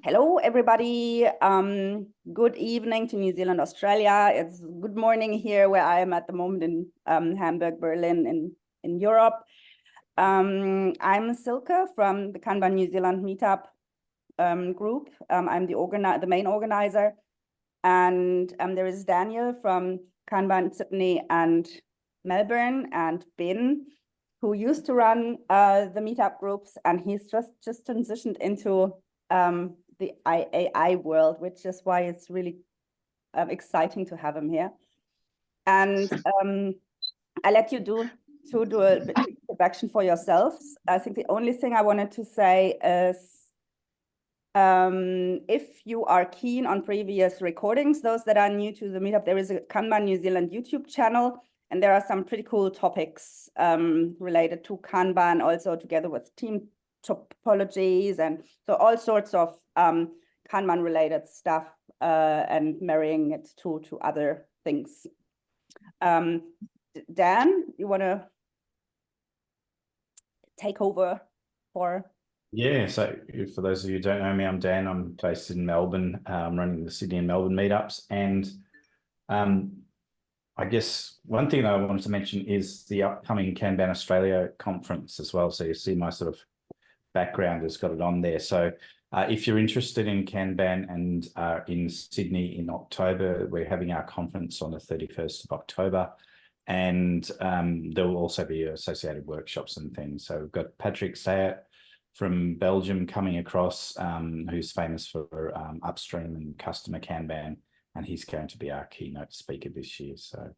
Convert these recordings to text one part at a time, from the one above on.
Hello, everybody. Good evening to New Zealand, Australia. It's good morning here where I am at the moment in Hamburg, Berlin, in Europe. I'm Silke from the Kanban New Zealand meetup group. I'm the main organizer. And there is Daniel from Kanban Sydney and Melbourne, and Ben, who used to run the meetup groups, and he's just transitioned into the AI world, which is why it's really exciting to have him here. And I let you do a bit of introduction for yourselves. I think the only thing I wanted to say is if you are keen on previous recordings, those that are new to the meetup, there is a Kanban New Zealand YouTube channel, and there are some pretty cool topics related to Kanban, also together with team topologies, and so all sorts of Kanban related stuff and marrying it to other things. Dan, you want to take over for? Yeah, so for those of you who don't know me, I'm Dan. I'm based in Melbourne, running the Sydney and Melbourne meetups. And I guess one thing that I wanted to mention is the upcoming Kanban Australia conference as well. So you see my sort of background has got it on there. So if you're interested in Kanban and in Sydney in October, we're having our conference on the 31st of October. And there will also be associated workshops and things. So we've got Patrick Sayat from Belgium coming across, who's famous for upstream and customer Kanban, and he's going to be our keynote speaker this year. So,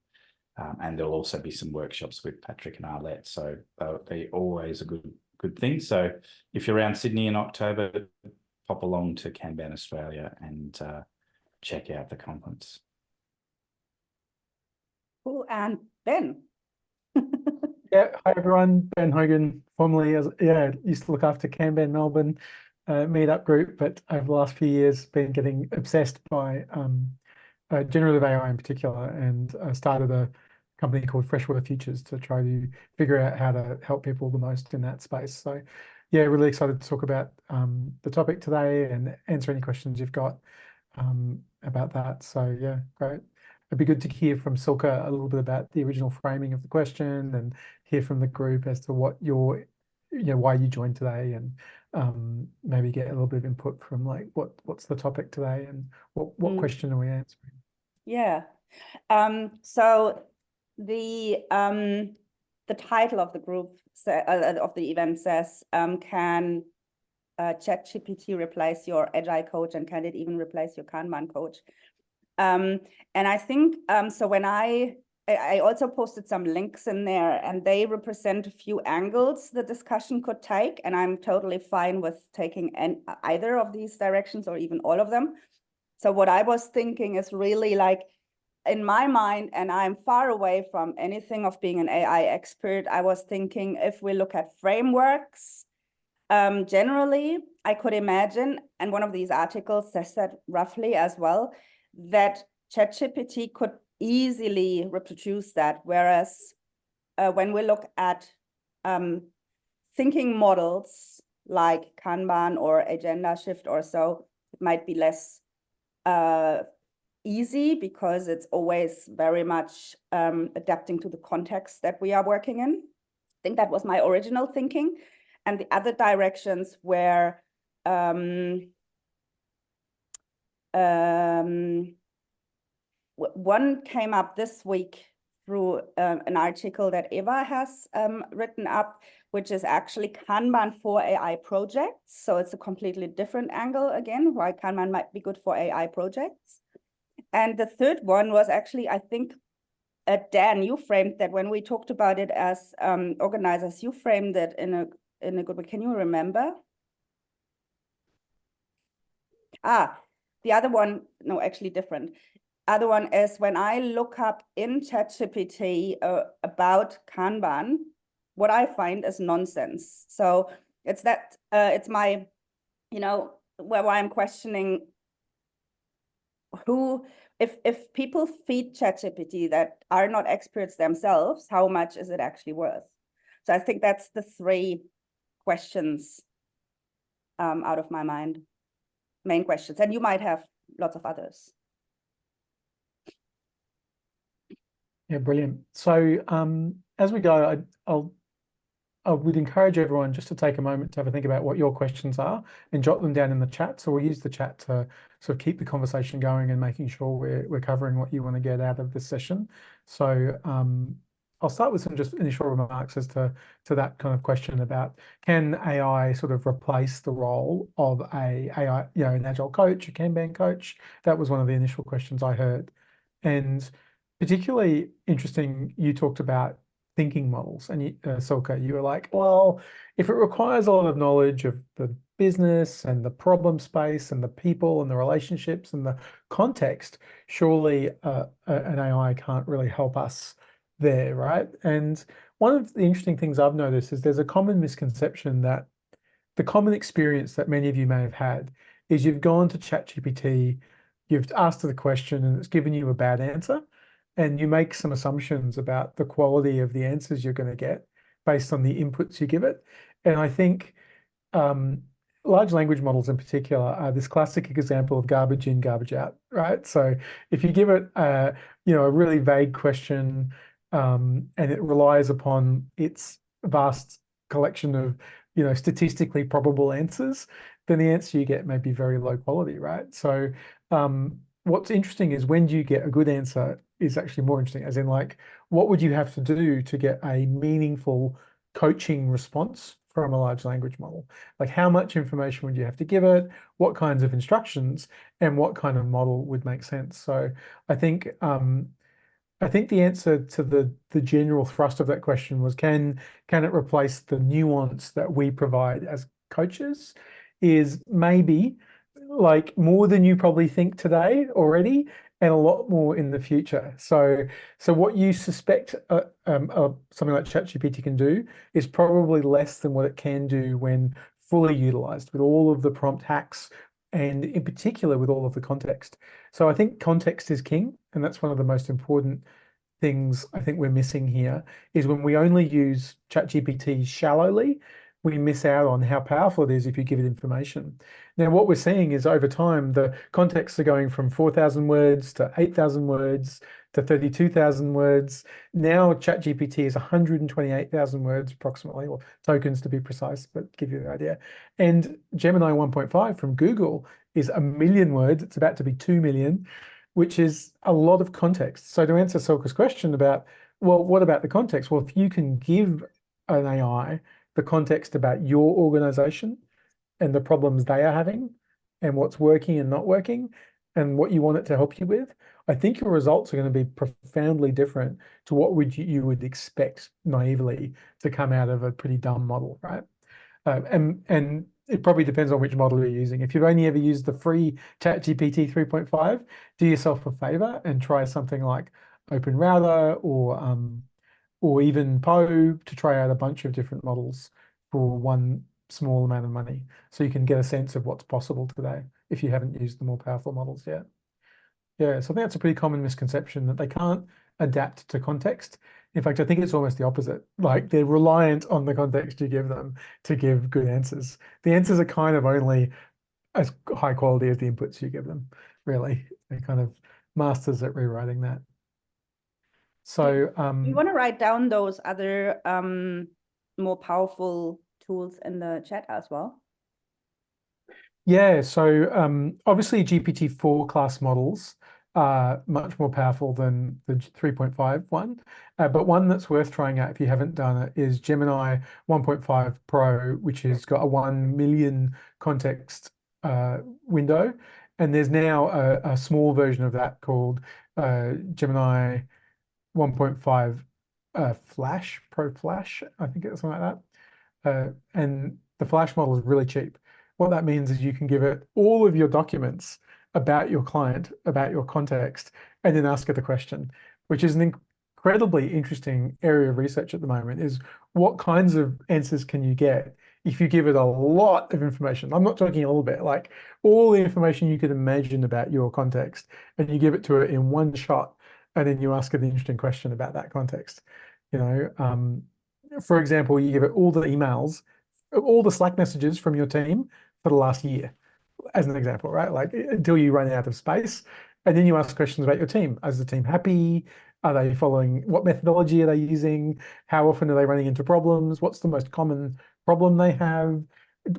and there'll also be some workshops with Patrick and Arlette. So they're always a good thing. So if you're around Sydney in October, pop along to Kanban Australia and check out the conference. Cool. And Ben. Yeah, hi everyone. Ben Hogan, formerly used to look after Kanban Melbourne meetup group, but over the last few years been getting obsessed by generative AI in particular, and started a company called Freshwater Futures to try to figure out how to help people the most in that space. So yeah, really excited to talk about the topic today and answer any questions you've got about that. So yeah, great. It'd be good to hear from Silke a little bit about the original framing of the question, and hear from the group as to what why you joined today, and maybe get a little bit of input from like what's the topic today and what question are we answering? Yeah. So the title of the group of the event says, can ChatGPT replace your Agile coach, and can it even replace your Kanban coach? And I think so when I also posted some links in there, and they represent a few angles the discussion could take, and I'm totally fine with taking either of these directions or even all of them. So what I was thinking is really like, in my mind, and I'm far away from anything of being an AI expert, I was thinking if we look at frameworks, generally, I could imagine, and one of these articles says that roughly as well, that ChatGPT could easily reproduce that. Whereas when we look at thinking models like Kanban or Agenda Shift or so, it might be less easy, because it's always very much adapting to the context that we are working in. I think that was my original thinking. And the other directions where one came up this week through an article that Eva has written up, which is actually Kanban for AI projects. So it's a completely different angle again, why Kanban might be good for AI projects. And the third one was actually, I think, Dan, you framed that when we talked about it as organizers, you framed it in a good way. Can you remember? The other one, no, actually different. Other one is when I look up in ChatGPT about Kanban, what I find is nonsense. So it's that it's my, where I'm questioning if people feed ChatGPT that are not experts themselves, how much is it actually worth? So I think that's the three questions out of my mind. main questions, and you might have lots of others. Yeah, brilliant. So as we go, I would encourage everyone just to take a moment to have a think about what your questions are and jot them down in the chat. So we'll use the chat to sort of keep the conversation going and making sure we're covering what you want to get out of this session. So I'll start with some just initial remarks as to that kind of question about, can AI sort of replace the role of an Agile coach, a Kanban coach? That was one of the initial questions I heard. And particularly interesting, you talked about thinking models, and Silke, you were like, well, if it requires a lot of knowledge of the business and the problem space and the people and the relationships and the context, surely an AI can't really help us there, right? And one of the interesting things I've noticed is there's a common misconception that the common experience that many of you may have had is you've gone to ChatGPT, you've asked it a question and it's given you a bad answer, and you make some assumptions about the quality of the answers you're going to get based on the inputs you give it. And I think large language models in particular are this classic example of garbage in, garbage out, right? So if you give it a really vague question and it relies upon its vast collection of statistically probable answers, then the answer you get may be very low quality, right? So what's interesting is, when do you get a good answer is actually more interesting, as in, like, what would you have to do to get a meaningful coaching response from a large language model? Like, how much information would you have to give it? What kinds of instructions and what kind of model would make sense? So I think the answer to the general thrust of that question was, can it replace the nuance that we provide as coaches? Is maybe, like, more than you probably think today already, and a lot more in the future. So what you suspect something like ChatGPT can do is probably less than what it can do when fully utilized with all of the prompt hacks, and in particular with all of the context. So I think context is king, and that's one of the most important things I think we're missing here, is when we only use ChatGPT shallowly, we miss out on how powerful it is if you give it information. Now, what we're seeing is, over time, the contexts are going from 4,000 words to 8,000 words to 32,000 words. Now, ChatGPT is 128,000 words approximately, or tokens to be precise, but give you the idea. And Gemini 1.5 from Google is 1 million words. It's about to be 2 million, which is a lot of context. So to answer Silke's question about, well, what about the context? Well, if you can give an AI the context about your organization and the problems they are having and what's working and not working and what you want it to help you with, I think your results are going to be profoundly different to what you would expect naively to come out of a pretty dumb model, right? And it probably depends on which model you're using. If you've only ever used the free ChatGPT 3.5, do yourself a favor and try something like OpenRouter or even Poe to try out a bunch of different models for one small amount of money, so you can get a sense of what's possible today if you haven't used the more powerful models yet. Yeah, so I think that's a pretty common misconception, that they can't adapt to context. In fact, I think it's almost the opposite. Like, they're reliant on the context you give them to give good answers. The answers are kind of only as high quality as the inputs you give them, really. They're kind of masters at rewriting that. So you want to write down those other more powerful tools in the chat as well? Yeah, so obviously GPT-4 class models are much more powerful than the 3.5 one, but one that's worth trying out if you haven't done it is Gemini 1.5 Pro, which has got a 1 million context window, and there's now a small version of that called Gemini 1.5 Flash, Pro Flash, I think it's something like that. And the Flash model is really cheap. What that means is you can give it all of your documents about your client, about your context, and then ask it the question, which is an incredibly interesting area of research at the moment, is what kinds of answers can you get if you give it a lot of information? I'm not talking a little bit, like all the information you could imagine about your context, and you give it to it in one shot, and then you ask it an interesting question about that context. For example, you give it all the emails, all the Slack messages from your team for the last year, as an example, right? Like until you run out of space. And then you ask questions about your team. Is the team happy? Are they following, what methodology are they using? How often are they running into problems? What's the most common problem they have?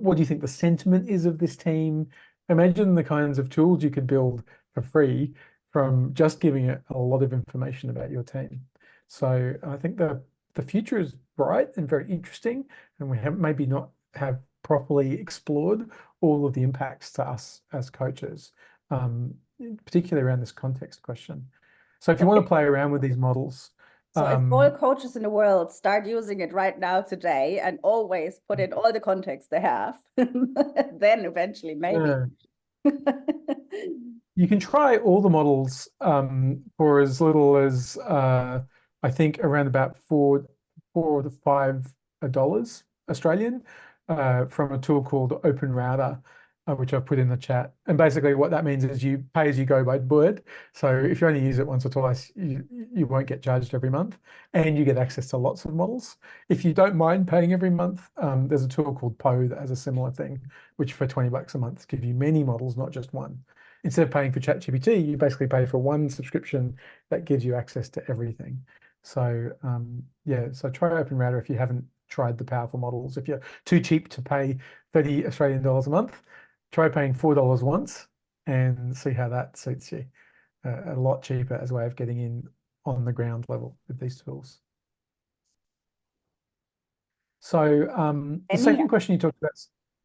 What do you think the sentiment is of this team? Imagine the kinds of tools you could build for free from just giving it a lot of information about your team. So I think the future is bright and very interesting, and we have maybe not have properly explored all of the impacts to us as coaches, particularly around this context question. So if you want to play around with these models, so if all coaches in the world start using it right now today and always put in all the context they have, then eventually maybe. You can try all the models for as little as I think around about $4 to $5 Australian from a tool called Open Router, which I've put in the chat. And basically what that means is you pay as you go by word. So if you only use it once or twice, you won't get charged every month, and you get access to lots of models. If you don't mind paying every month, there's a tool called Poe that has a similar thing, which for $20 a month gives you many models, not just one. Instead of paying for ChatGPT, you basically pay for one subscription that gives you access to everything. So yeah, so try Open Router if you haven't tried the powerful models. If you're too cheap to pay 30 Australian dollars a month, try paying $4 once and see how that suits you. A lot cheaper as a way of getting in on the ground level with these tools. So the second question you talked about,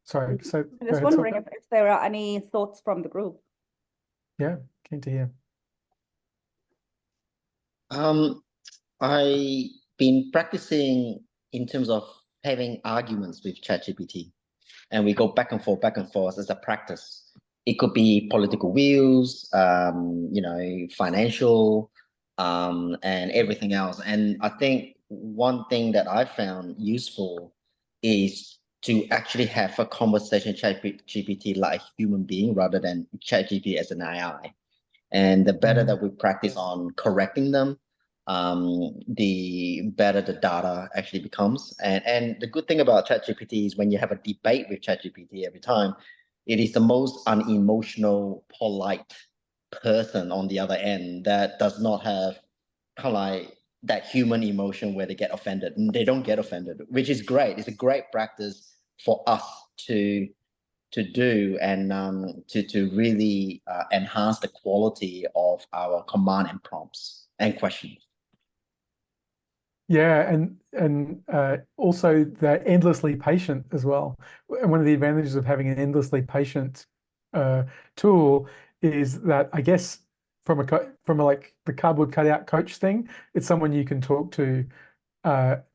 sorry, so I'm just wondering if there are any thoughts from the group. Yeah, keen to hear. I've been practicing in terms of having arguments with ChatGPT, and we go back and forth as a practice. It could be political views, financial, and everything else. And I think one thing that I found useful is to actually have a conversation with ChatGPT like a human being rather than ChatGPT as an AI. And the better that we practice on correcting them, the better the data actually becomes. And the good thing about ChatGPT is when you have a debate with ChatGPT every time, it is the most unemotional, polite person on the other end that does not have kind of like that human emotion where they get offended. And they don't get offended, which is great. It's a great practice for us to do and to really enhance the quality of our command and prompts and questions. Yeah, and also they're endlessly patient as well. And one of the advantages of having an endlessly patient tool is that, I guess, from a like the cardboard cutout coach thing, it's someone you can talk to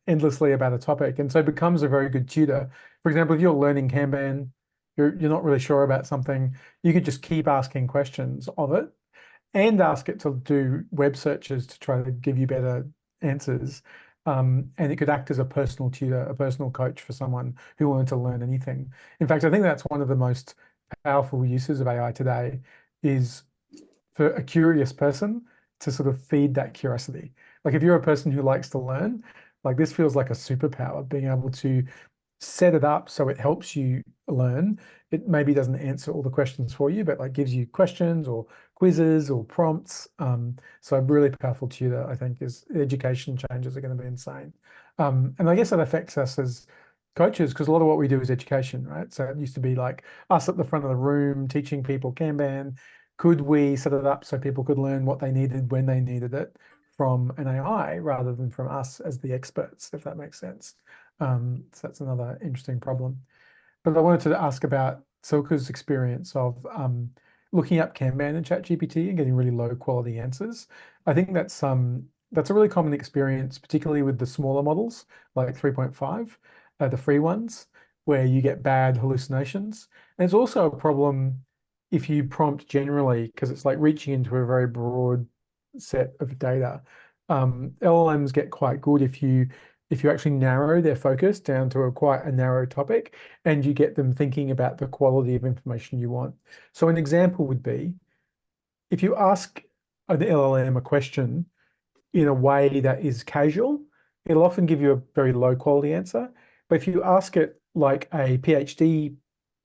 endlessly about a topic, and so it becomes a very good tutor. For example, if you're learning Kanban, you're not really sure about something, you could just keep asking questions of it and ask it to do web searches to try to give you better answers. And it could act as a personal tutor, a personal coach for someone who wanted to learn anything. In fact, I think that's one of the most powerful uses of AI today, is for a curious person to sort of feed that curiosity. Like if you're a person who likes to learn, like this feels like a superpower, being able to set it up so it helps you learn. It maybe doesn't answer all the questions for you, but like gives you questions or quizzes or prompts. So a really powerful tutor, I think, is education changes are going to be insane. And I guess that affects us as coaches, because a lot of what we do is education, right? So it used to be like us at the front of the room teaching people Kanban. Could we set it up so people could learn what they needed when they needed it from an AI rather than from us as the experts, if that makes sense? So that's another interesting problem. But I wanted to ask about Silke's experience of looking up Kanban and ChatGPT and getting really low quality answers. I think that's a really common experience, particularly with the smaller models like 3.5, the free ones, where you get bad hallucinations. And it's also a problem if you prompt generally, because it's like reaching into a very broad set of data. LLMs get quite good if you actually narrow their focus down to quite a narrow topic, and you get them thinking about the quality of information you want. So an example would be, if you ask an LLM a question in a way that is casual, it'll often give you a very low quality answer. But if you ask it like a PhD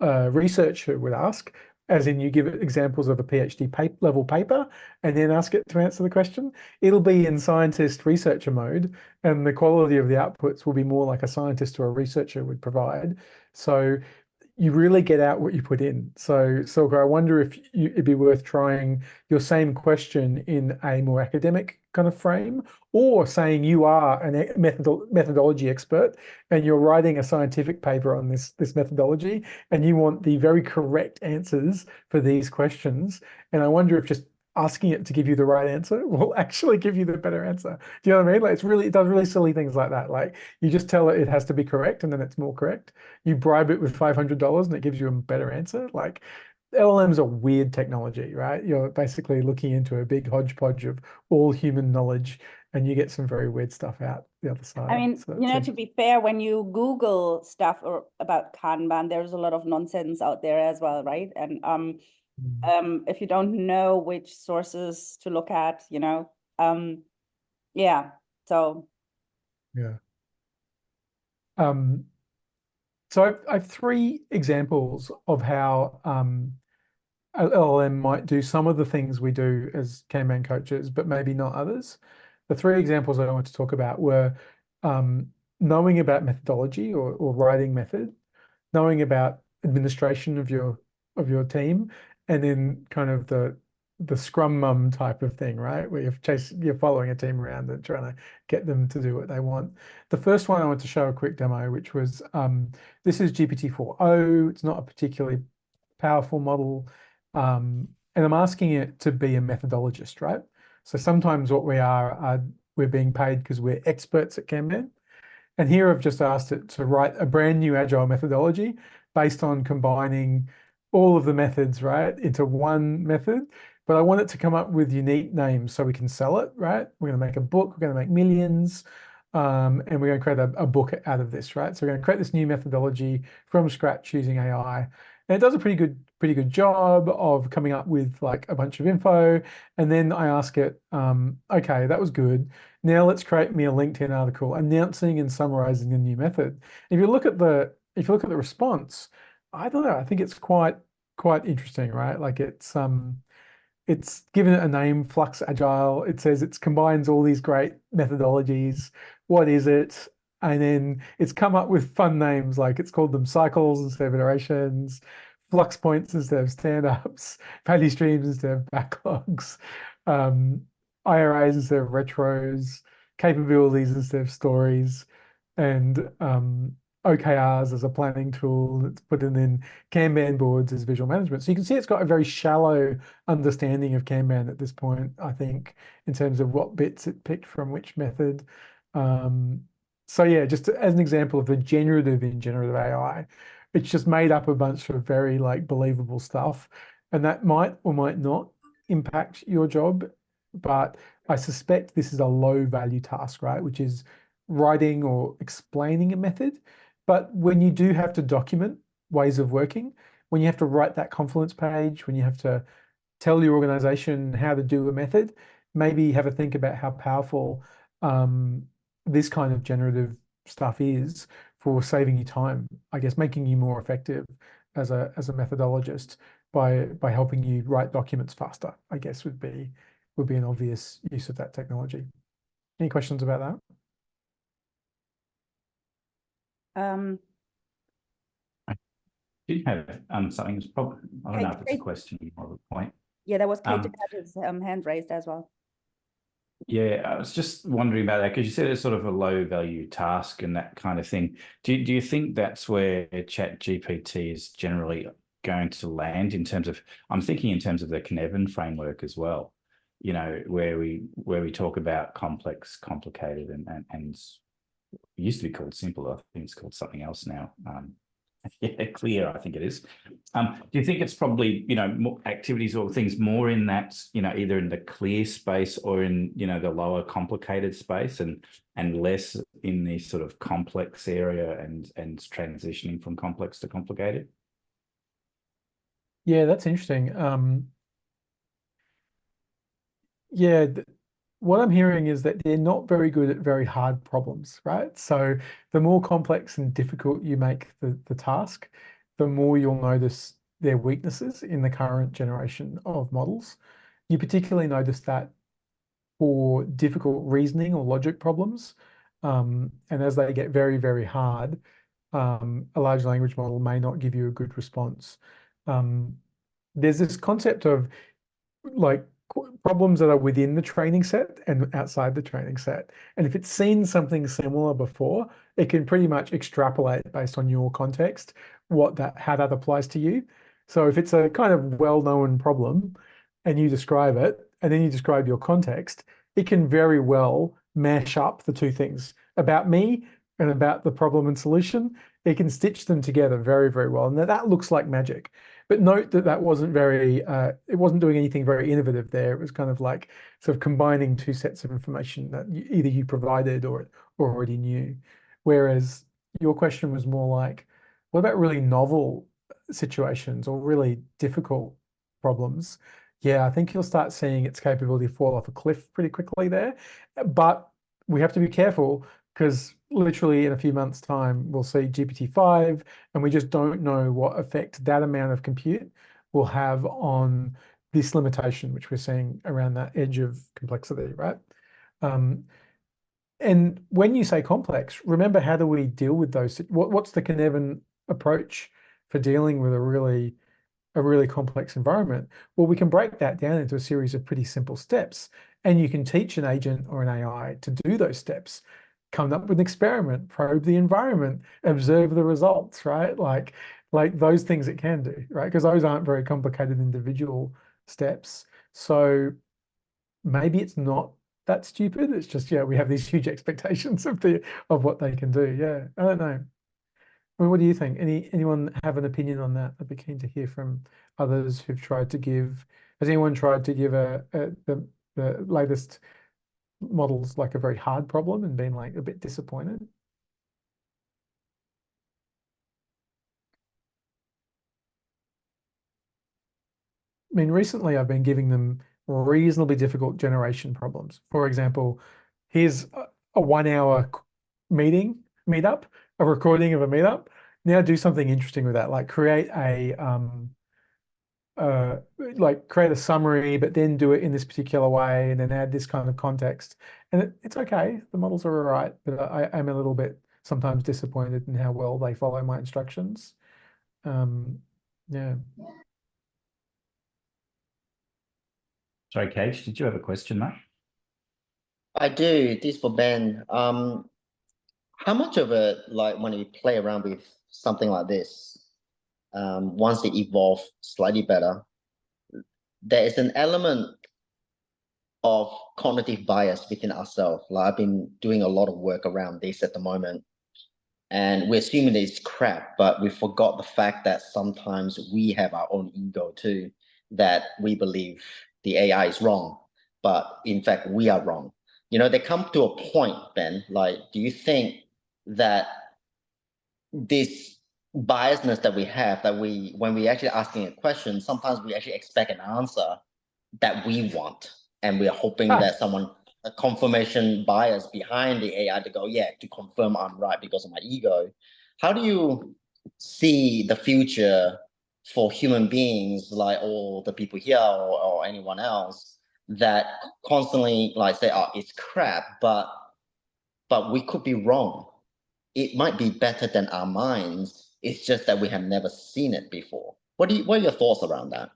researcher would ask, as in you give it examples of a PhD level paper and then ask it to answer the question. It'll be in scientist researcher mode, and the quality of the outputs will be more like a scientist or a researcher would provide. So you really get out what you put in. So, Silke, I wonder if it'd be worth trying your same question in a more academic kind of frame, or saying you are a methodology expert and you're writing a scientific paper on this methodology, and you want the very correct answers for these questions. And I wonder if just asking it to give you the right answer will actually give you the better answer. Do you know what I mean? Like, it does really silly things like that. Like, you just tell it has to be correct, and then it's more correct. You bribe it with $500 and it gives you a better answer. Like, LLMs are weird technology, right? You're basically looking into a big hodgepodge of all human knowledge, and you get some very weird stuff out the other side. I mean, So you know, to be fair, when you Google stuff about Kanban, there's a lot of nonsense out there as well, right? And if you don't know which sources to look at, you know, yeah. So yeah. So I've 3 examples of how LLM might do some of the things we do as Kanban coaches, but maybe not others. The 3 examples I want to talk about were knowing about methodology or writing method, knowing about administration of your team, and then kind of the Scrum Mum type of thing, right? Where you're following a team around and trying to get them to do what they want. The first one I want to show a quick demo, which was this is GPT-4o. It's not a particularly powerful model. And I'm asking it to be a methodologist, right? So sometimes what we're being paid because we're experts at Kanban. And here I've just asked it to write a brand new agile methodology based on combining all of the methods, right, into one method. But I want it to come up with unique names so we can sell it, right? We're going to make a book, we're going to make millions, and we're going to create a book out of this, right? So we're going to create this new methodology from scratch using AI. And it does a pretty good job of coming up with like a bunch of info. And then I ask it, okay, that was good. Now let's create me a LinkedIn article announcing and summarizing the new method. If you look at the response, I don't know, I think it's quite interesting, right? Like it's given it a name, Flux Agile. It says it combines all these great methodologies. What is it? And then it's come up with fun names, like it's called them cycles instead of iterations, flux points instead of stand-ups, value streams instead of backlogs, IRAs instead of retros, capabilities instead of stories, and OKRs as a planning tool. It's put in Kanban boards as visual management. So you can see it's got a very shallow understanding of Kanban at this point, I think, in terms of what bits it picked from which method. So yeah, just as an example of the generative in generative AI, it's just made up a bunch of very like believable stuff, and that might or might not impact your job. But I suspect this is a low value task, right? Which is writing or explaining a method. But when you do have to document ways of working, when you have to write that Confluence page, when you have to tell your organization how to do a method, maybe have a think about how powerful this kind of generative stuff is for saving you time, I guess, making you more effective as a methodologist by helping you write documents faster, I guess would be an obvious use of that technology. Any questions about that? I did have something that's probably, I don't know if it's a question or a point. yeah, that was Kate had his hand raised as well. Yeah, I was just wondering about that because you said it's sort of a low value task and that kind of thing. Do you think that's where ChatGPT is generally going to land in terms of, I'm thinking in terms of the Kanban framework as well, you know, where we talk about complex, complicated, and it used to be called simple. I think it's called something else now. Yeah, clear, I think it is. Do you think it's probably, you know, more activities or things more in that, you know, either in the clear space or in, you know, the lower complicated space, and less in the sort of complex area and transitioning from complex to complicated? Yeah, that's interesting. Yeah, what I'm hearing is that they're not very good at very hard problems, right? So the more complex and difficult you make the task, the more you'll notice their weaknesses in the current generation of models. You particularly notice that for difficult reasoning or logic problems. And as they get very, very hard, a large language model may not give you a good response. There's this concept of like problems that are within the training set and outside the training set. And if it's seen something similar before, it can pretty much extrapolate based on your context, how that applies to you. So if it's a kind of well-known problem and you describe it, and then you describe your context, it can very well mash up the two things about me and about the problem and solution. It can stitch them together very, very well. And that looks like magic. But note that that wasn't it wasn't doing anything very innovative there. It was kind of like sort of combining two sets of information that either you provided or already knew. Whereas your question was more like, what about really novel situations or really difficult problems? Yeah, I think you'll start seeing its capability fall off a cliff pretty quickly there. But we have to be careful because literally in a few months' time, we'll see GPT-5, and we just don't know what effect that amount of compute will have on this limitation, which we're seeing around that edge of complexity, right? And when you say complex, remember, how do we deal with those? What's the Cynefin approach for dealing with a really complex environment? Well, we can break that down into a series of pretty simple steps, and you can teach an agent or an AI to do those steps. Come up with an experiment, probe the environment, observe the results, right? Like those things it can do, right? Because those aren't very complicated individual steps. So maybe it's not that stupid. It's just, yeah, we have these huge expectations of what they can do. Yeah, I don't know. I mean, what do you think? Anyone have an opinion on that? I'd be keen to hear from others who've tried to give. Has anyone tried to give the latest models like a very hard problem and been like a bit disappointed? I mean, recently I've been giving them reasonably difficult generation problems. For example, here's a 1 hour meetup, a recording of a meetup. Now do something interesting with that, like create a summary, but then do it in this particular way, and then add this kind of context. And it's okay. The models are all right, but I'm a little bit sometimes disappointed in how well they follow my instructions. Yeah. Sorry, Cage, did you have a question, mate? I do. This for Ben. How much of it, like when you play around with something like this, once it evolves slightly better, there is an element of cognitive bias within ourselves. Like I've been doing a lot of work around this at the moment, and we're assuming it's crap, but we forgot the fact that sometimes we have our own ego too, that we believe the AI is wrong, but in fact we are wrong. You know, they come to a point, Ben, like, do you think that this biasness that we have, that when we actually asking a question, sometimes we actually expect an answer that we want, and we are hoping that a confirmation bias behind the AI to go, yeah, to confirm I'm right because of my ego. How do you see the future for human beings, like all the people here or anyone else, that constantly like say, oh, it's crap, but we could be wrong. It might be better than our minds. It's just that we have never seen it before. What are your thoughts around that?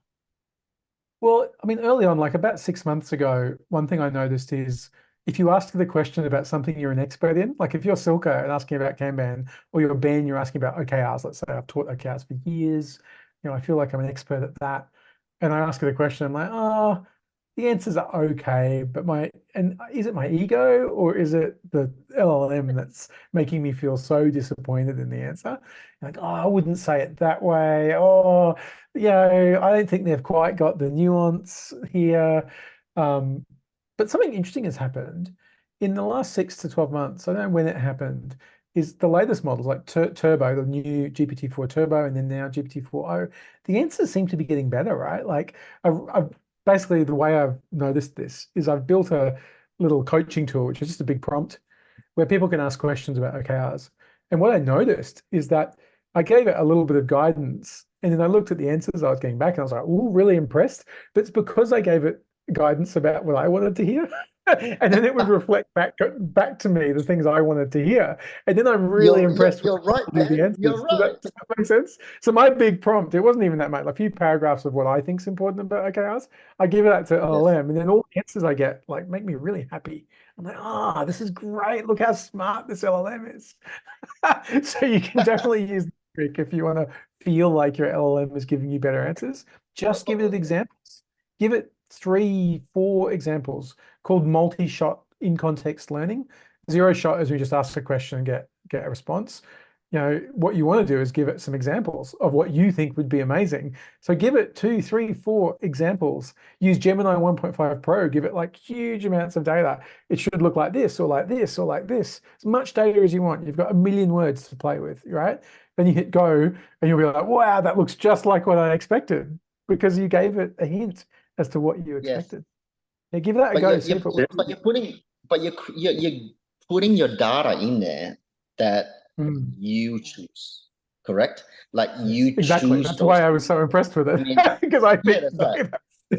Well, I mean, early on, like about 6 months ago, one thing I noticed is if you ask the question about something you're an expert in, like if you're Silka and asking about Kanban, or you're Ben, you're asking about OKRs. Let's say I've taught OKRs for years. You know, I feel like I'm an expert at that. And I ask her the question, I'm like, oh, the answers are okay, but is it my ego or is it the LLM that's making me feel so disappointed in the answer? Like, oh, I wouldn't say it that way. Oh, yeah, I don't think they've quite got the nuance here. But something interesting has happened in the last 6 to 12 months. I don't know when it happened. Is the latest models like Turbo, the new GPT-4 Turbo, and then now GPT-4o, the answers seem to be getting better, right? Like I've basically, the way I've noticed this is I've built a little coaching tool, which is just a big prompt where people can ask questions about OKRs. And what I noticed is that I gave it a little bit of guidance, and then I looked at the answers I was getting back, and I was like, "Ooh, really impressed." But it's because I gave it guidance about what I wanted to hear, and then it would reflect back to me the things I wanted to hear, and then I'm really impressed You're right, with the man. answers. You're right. Does that make sense? So my big prompt, it wasn't even that much, a few paragraphs of what I think is important about OKRs. I give it out to LLM, and then all the answers I get like make me really happy. I'm like, ah, this is great. Look how smart this LLM is. So you can definitely use the trick if you want to feel like your LLM is giving you better answers. Just give it examples. Give it 3, 4 examples called multi-shot in context learning. 0 shot is we just ask a question and get a response. You know, what you want to do is give it some examples of what you think would be amazing. So give it 2, 3, 4 examples. Use Gemini 1.5 Pro, give it like huge amounts of data. It should look like this or like this or like this. As much data as you want. You've got 1 million words to play with, right? Then you hit go and you'll be like, wow, that looks just like what I expected, because you gave it a hint as to what you expected. Yeah, give that a go. See if it works. You're putting your data in there that you choose, correct? Like you exactly. choose. That's why I was so impressed with it. I mean, because I think that's right.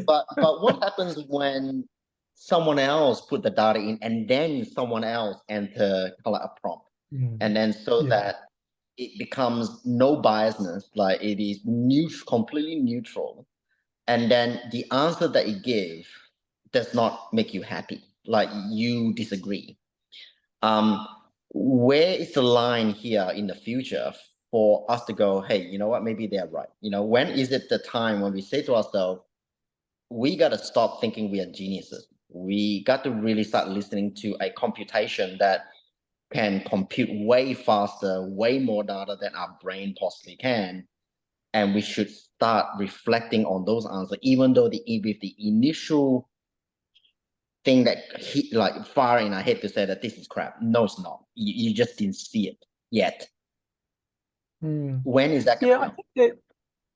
But what happens when someone else put the data in and then someone else enter a prompt, and then that it becomes no biasness, like it is completely neutral, and then the answer that it gave does not make you happy, like you disagree. Where is the line here in the future for us to go, hey, you know what, maybe they're right? You know, when is it the time when we say to ourselves, we got to stop thinking we are geniuses. We got to really start listening to a computation that can compute way faster, way more data than our brain possibly can. And we should start reflecting on those answers, even though with the initial thing that hit like fire in our head to say that this is crap. No, it's not. You just didn't see it yet. When is that going to happen?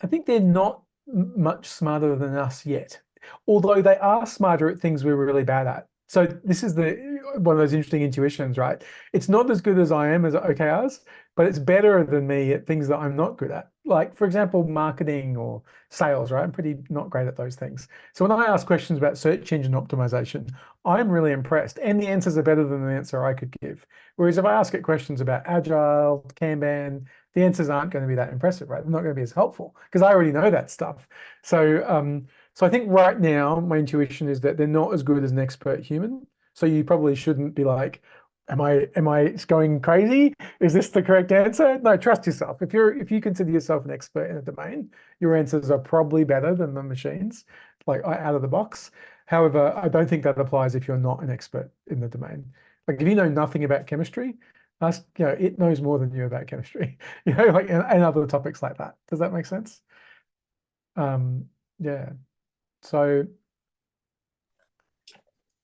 I think they're not much smarter than us yet, although they are smarter at things we're really bad at. So this is one of those interesting intuitions, right? It's not as good as I am as OKRs, but it's better than me at things that I'm not good at. Like, for example, marketing or sales, right? I'm pretty not great at those things. So when I ask questions about search engine optimization, I'm really impressed, and the answers are better than the answer I could give. Whereas if I ask it questions about Agile, Kanban, the answers aren't going to be that impressive, right? They're not going to be as helpful because I already know that stuff. So, so I think right now my intuition is that they're not as good as an expert human. So you probably shouldn't be like, am I going crazy? Is this the correct answer? No, trust yourself. If you consider yourself an expert in a domain, your answers are probably better than the machines, like out of the box. However, I don't think that applies if you're not an expert in the domain. Like if you know nothing about chemistry, it knows more than you about chemistry, like and other topics like that. Does that make sense? Yeah. So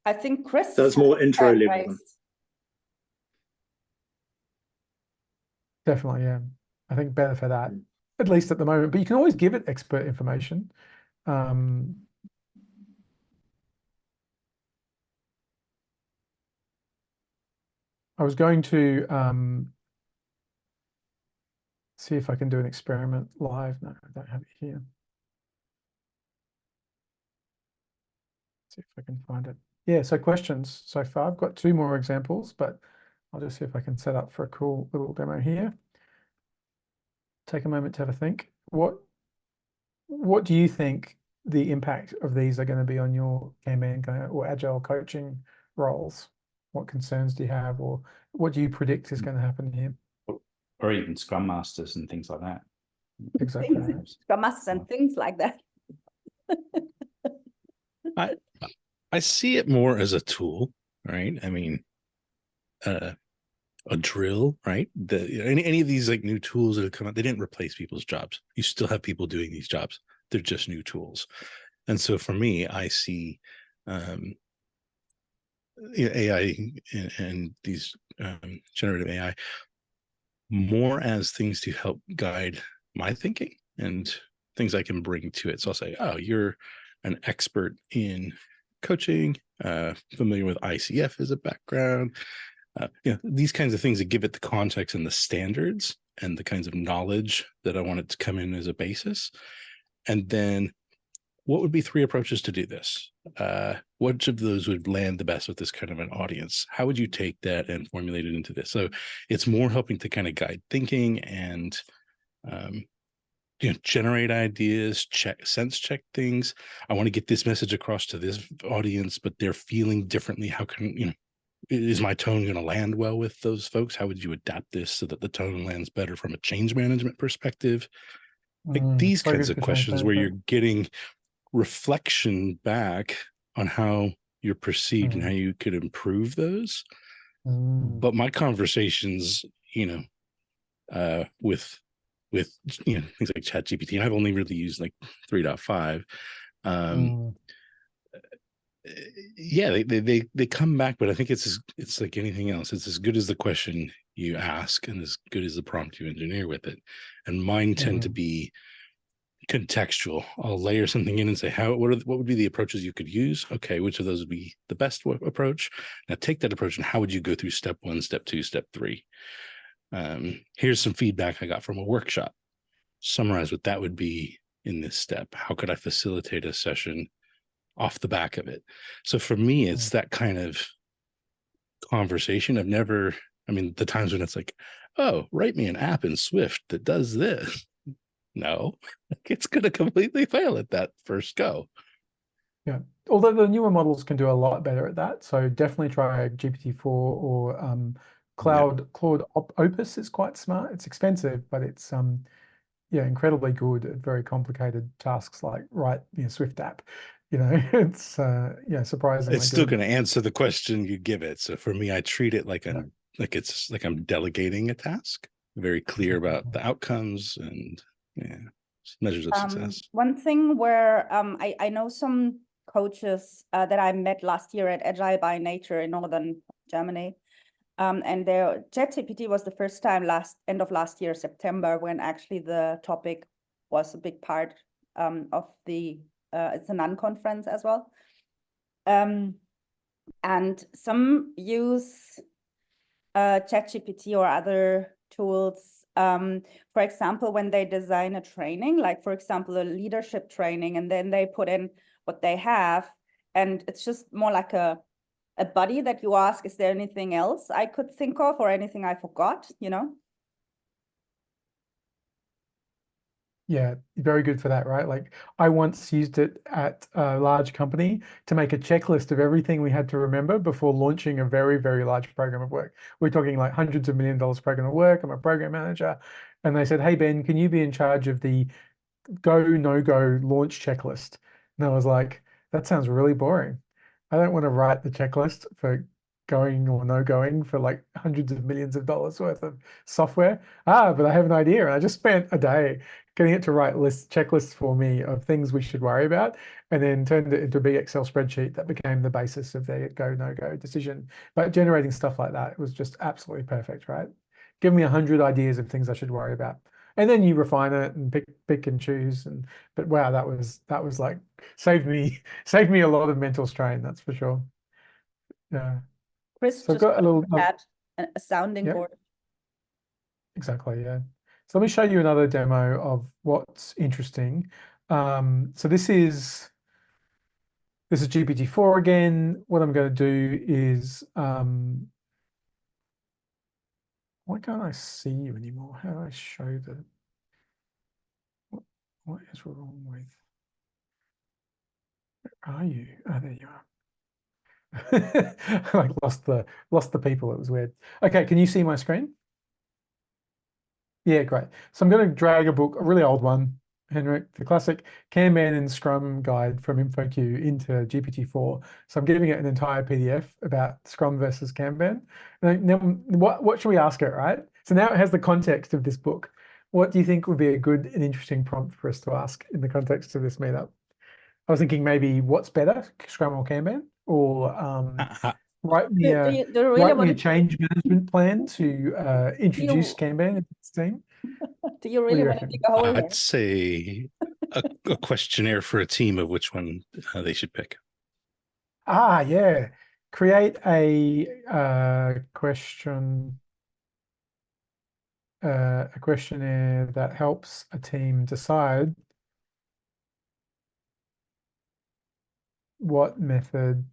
I think Chris. That's more intro level. Definitely, yeah. I think better for that, at least at the moment. But you can always give it expert information. I was going to see if I can do an experiment live. No, I don't have it here. See if I can find it. Yeah, so questions so far. I've got 2 more examples, but I'll just see if I can set up for a cool little demo here. Take a moment to have a think. What do you think the impact of these are going to be on your Kanban or Agile coaching roles? What concerns do you have, or what do you predict is going to happen here? Or even Scrum Masters and things like that. Exactly. Scrum Masters and things like that. I see it more as a tool, right? I mean, a drill, right? Any of these like new tools that have come out, they didn't replace people's jobs. You still have people doing these jobs. They're just new tools. And so for me, I see AI and these generative AI more as things to help guide my thinking and things I can bring to it. So I'll say, oh, you're an expert in coaching, familiar with ICF as a background. these kinds of things that give it the context and the standards and the kinds of knowledge that I want it to come in as a basis. And then what would be 3 approaches to do this? Which of those would land the best with this kind of an audience? How would you take that and formulate it into this? So it's more helping to kind of guide thinking and generate ideas, sense check things. I want to get this message across to this audience, but they're feeling differently. How can, is my tone going to land well with those folks? How would you adapt this so that the tone lands better from a change management perspective? Like these kinds of questions where you're getting reflection back on how you're perceived and how you could improve those. But my conversations, with things like ChatGPT, and I've only really used like 3.5. Yeah, they come back, but I think it's like anything else. It's as good as the question you ask and as good as the prompt you engineer with it. And mine tend to be contextual. I'll layer something in and say, what would be the approaches you could use? Okay, which of those would be the best approach? Now take that approach and how would you go through step 1, step 2, step 3? Here's some feedback I got from a workshop. Summarize what that would be in this step. How could I facilitate a session off the back of it? So for me, it's that kind of conversation. The times when it's like, oh, write me an app in Swift that does this. No, it's going to completely fail at that first go. Yeah, although the newer models can do a lot better at that. So definitely try GPT-4 or Claude Opus is quite smart. It's expensive, but it's incredibly good at very complicated tasks like write Swift app. It's surprisingly it's still good. going to answer the question you give it. So for me, I treat it like I'm delegating a task, very clear about the outcomes and measures of success. One thing where I know some coaches that I met last year at Agile by Nature in northern Germany, and their ChatGPT was the first time end of last year, September, when actually the topic was a big part of the it's a non-conference as well. And some use ChatGPT or other tools. For example, when they design a training, like for example, a leadership training, and then they put in what they have, and it's just more like a buddy that you ask, is there anything else I could think of or anything I forgot, Yeah, very good for that, right? Like I once used it at a large company to make a checklist of everything we had to remember before launching a very, very large program of work. We're talking like hundreds of $1 million program of work. I'm a program manager. And they said, hey, Ben, can you be in charge of the go, no-go launch checklist? And I was like, that sounds really boring. I don't want to write the checklist for going or no going for like hundreds of millions of dollars worth of software. But I have an idea. And I just spent a day getting it to write checklists for me of things we should worry about, and then turned it into a big Excel spreadsheet that became the basis of their go, no go decision. But generating stuff like that, it was just absolutely perfect, right? Give me 100 ideas of things I should worry about. And then you refine it and pick and choose. But wow, that was like saved me a lot of mental strain, that's for sure. Yeah. Chris So I've got a little a sounding board. Exactly, yeah. So let me show you another demo of what's interesting. So this is GPT-4 again. What I'm going to do is, why can't I see you anymore? How do I show the, what is wrong with, where are you? Oh, there you are. I like lost the people. It was weird. Okay, can you see my screen? Yeah, great. So I'm going to drag a book, a really old one, Henrik, the classic Kanban and Scrum guide from InfoQ into GPT-4. So I'm giving it an entire PDF about Scrum versus Kanban. Now, what should we ask it, right? So now it has the context of this book. What do you think would be a good and interesting prompt for us to ask in the context of this meetup? I was thinking maybe what's better, Scrum or Kanban? Or write me a change management plan to introduce Kanban into the team. Do you really want to dig a hole here? I'd say a questionnaire for a team of which one they should pick. Yeah. create a questionnaire that helps a team decide what method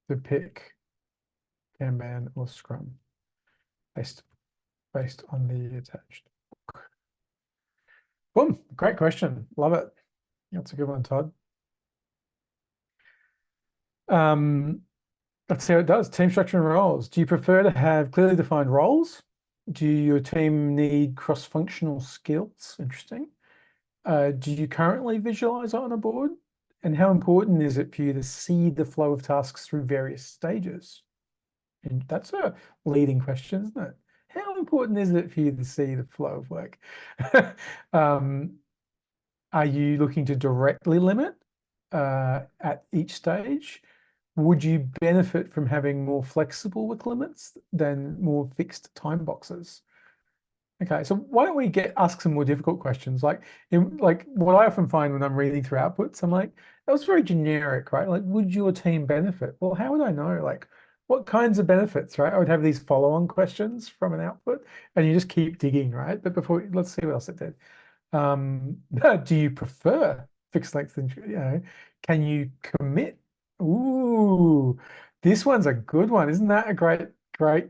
to pick, Kanban or Scrum, based on the attached book. Boom, great question. Love it. That's a good one, Todd. Let's see how it does. Team structure and roles. Do you prefer to have clearly defined roles? Do your team need cross-functional skills? Interesting. Do you currently visualize it on a board? And how important is it for you to see the flow of tasks through various stages? And that's a leading question, isn't it? How important is it for you to see the flow of work? Are you looking to directly limit at each stage? Would you benefit from having more flexible work limits than more fixed time boxes? Okay, so why don't we ask some more difficult questions? Like what I often find when I'm reading through outputs, I'm like, that was very generic, right? Like, would your team benefit? Well, how would I know? Like, what kinds of benefits, right? I would have these follow-on questions from an output, and you just keep digging, right? But let's see what else it did. Do you prefer fixed length? Can you commit? Ooh, this one's a good one. Isn't that a great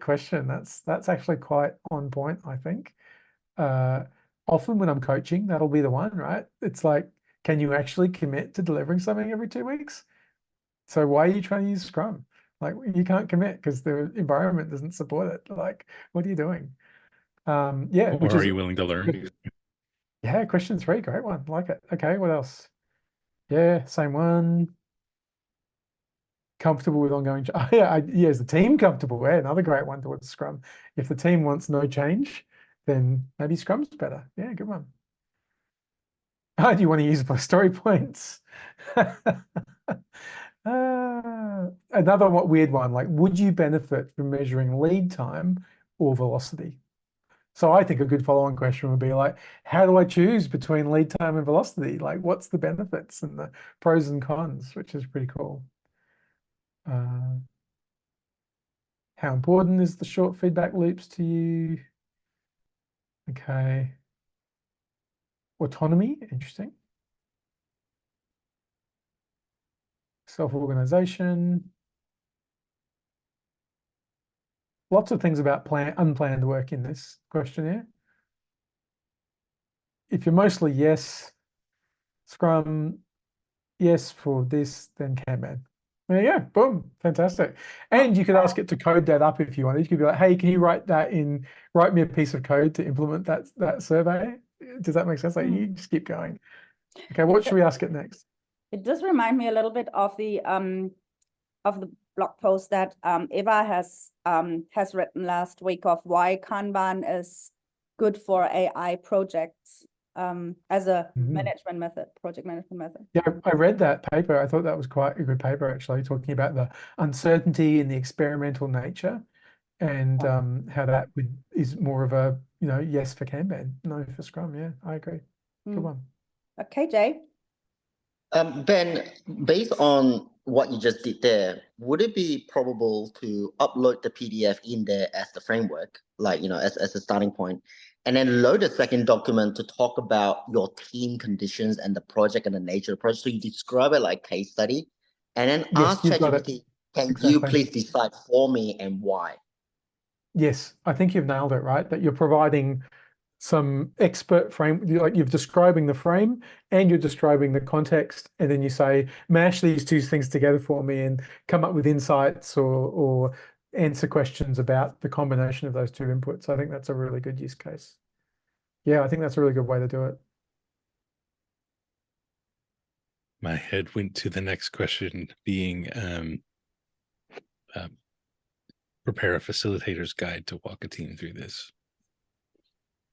question? That's actually quite on point, I think. Often when I'm coaching, that'll be the one, right? It's like, can you actually commit to delivering something every 2 weeks? So why are you trying to use Scrum? Like, you can't commit because the environment doesn't support it. Like, what are you doing? Yeah, Or are you willing to learn? Yeah, question 3, great one. Like it. Okay, what else? Yeah, same one. Comfortable with ongoing. Yeah, is the team comfortable? Yeah, another great one towards Scrum. If the team wants no change, then maybe Scrum's better. Yeah, good one. Oh, do you want to use my story points? Another weird one, like, would you benefit from measuring lead time or velocity? So I think a good follow-on question would be like, how do I choose between lead time and velocity? Like, what's the benefits and the pros and cons, which is pretty cool. How important is the short feedback loops to you? Okay. Autonomy, interesting. Self-organization. Lots of things about unplanned work in this questionnaire. If you're mostly yes, Scrum, yes for this, then Kanban. There you go, boom, fantastic. And you could ask it to code that up if you wanted. You could be like, hey, can you write me a piece of code to implement that survey? Does that make sense? Like, you just keep going. Okay, what should we ask it next? It does remind me a little bit of the blog post that Eva has written last week of why Kanban is good for AI projects as a management method, project management method. Yeah, I read that paper. I thought that was quite a good paper, actually, talking about the uncertainty and the experimental nature, and how that is more of a, yes for Kanban, no for Scrum. Yeah, I agree. Good one. Okay, Jay. Ben, based on what you just did there, would it be probable to upload the PDF in there as the framework, like, as a starting point, and then load a second document to talk about your team conditions and the project and the nature of the project? So you describe it like case study, and then ask ChatGPT, can you please decide for me and why? Yes, I think you've nailed it, right? That you're providing some expert frame, like you're describing the frame and you're describing the context, and then you say, mash these two things together for me and come up with insights or answer questions about the combination of those two inputs. I think that's a really good use case. Yeah, I think that's a really good way to do it. My head went to the next question being prepare a facilitator's guide to walk a team through this.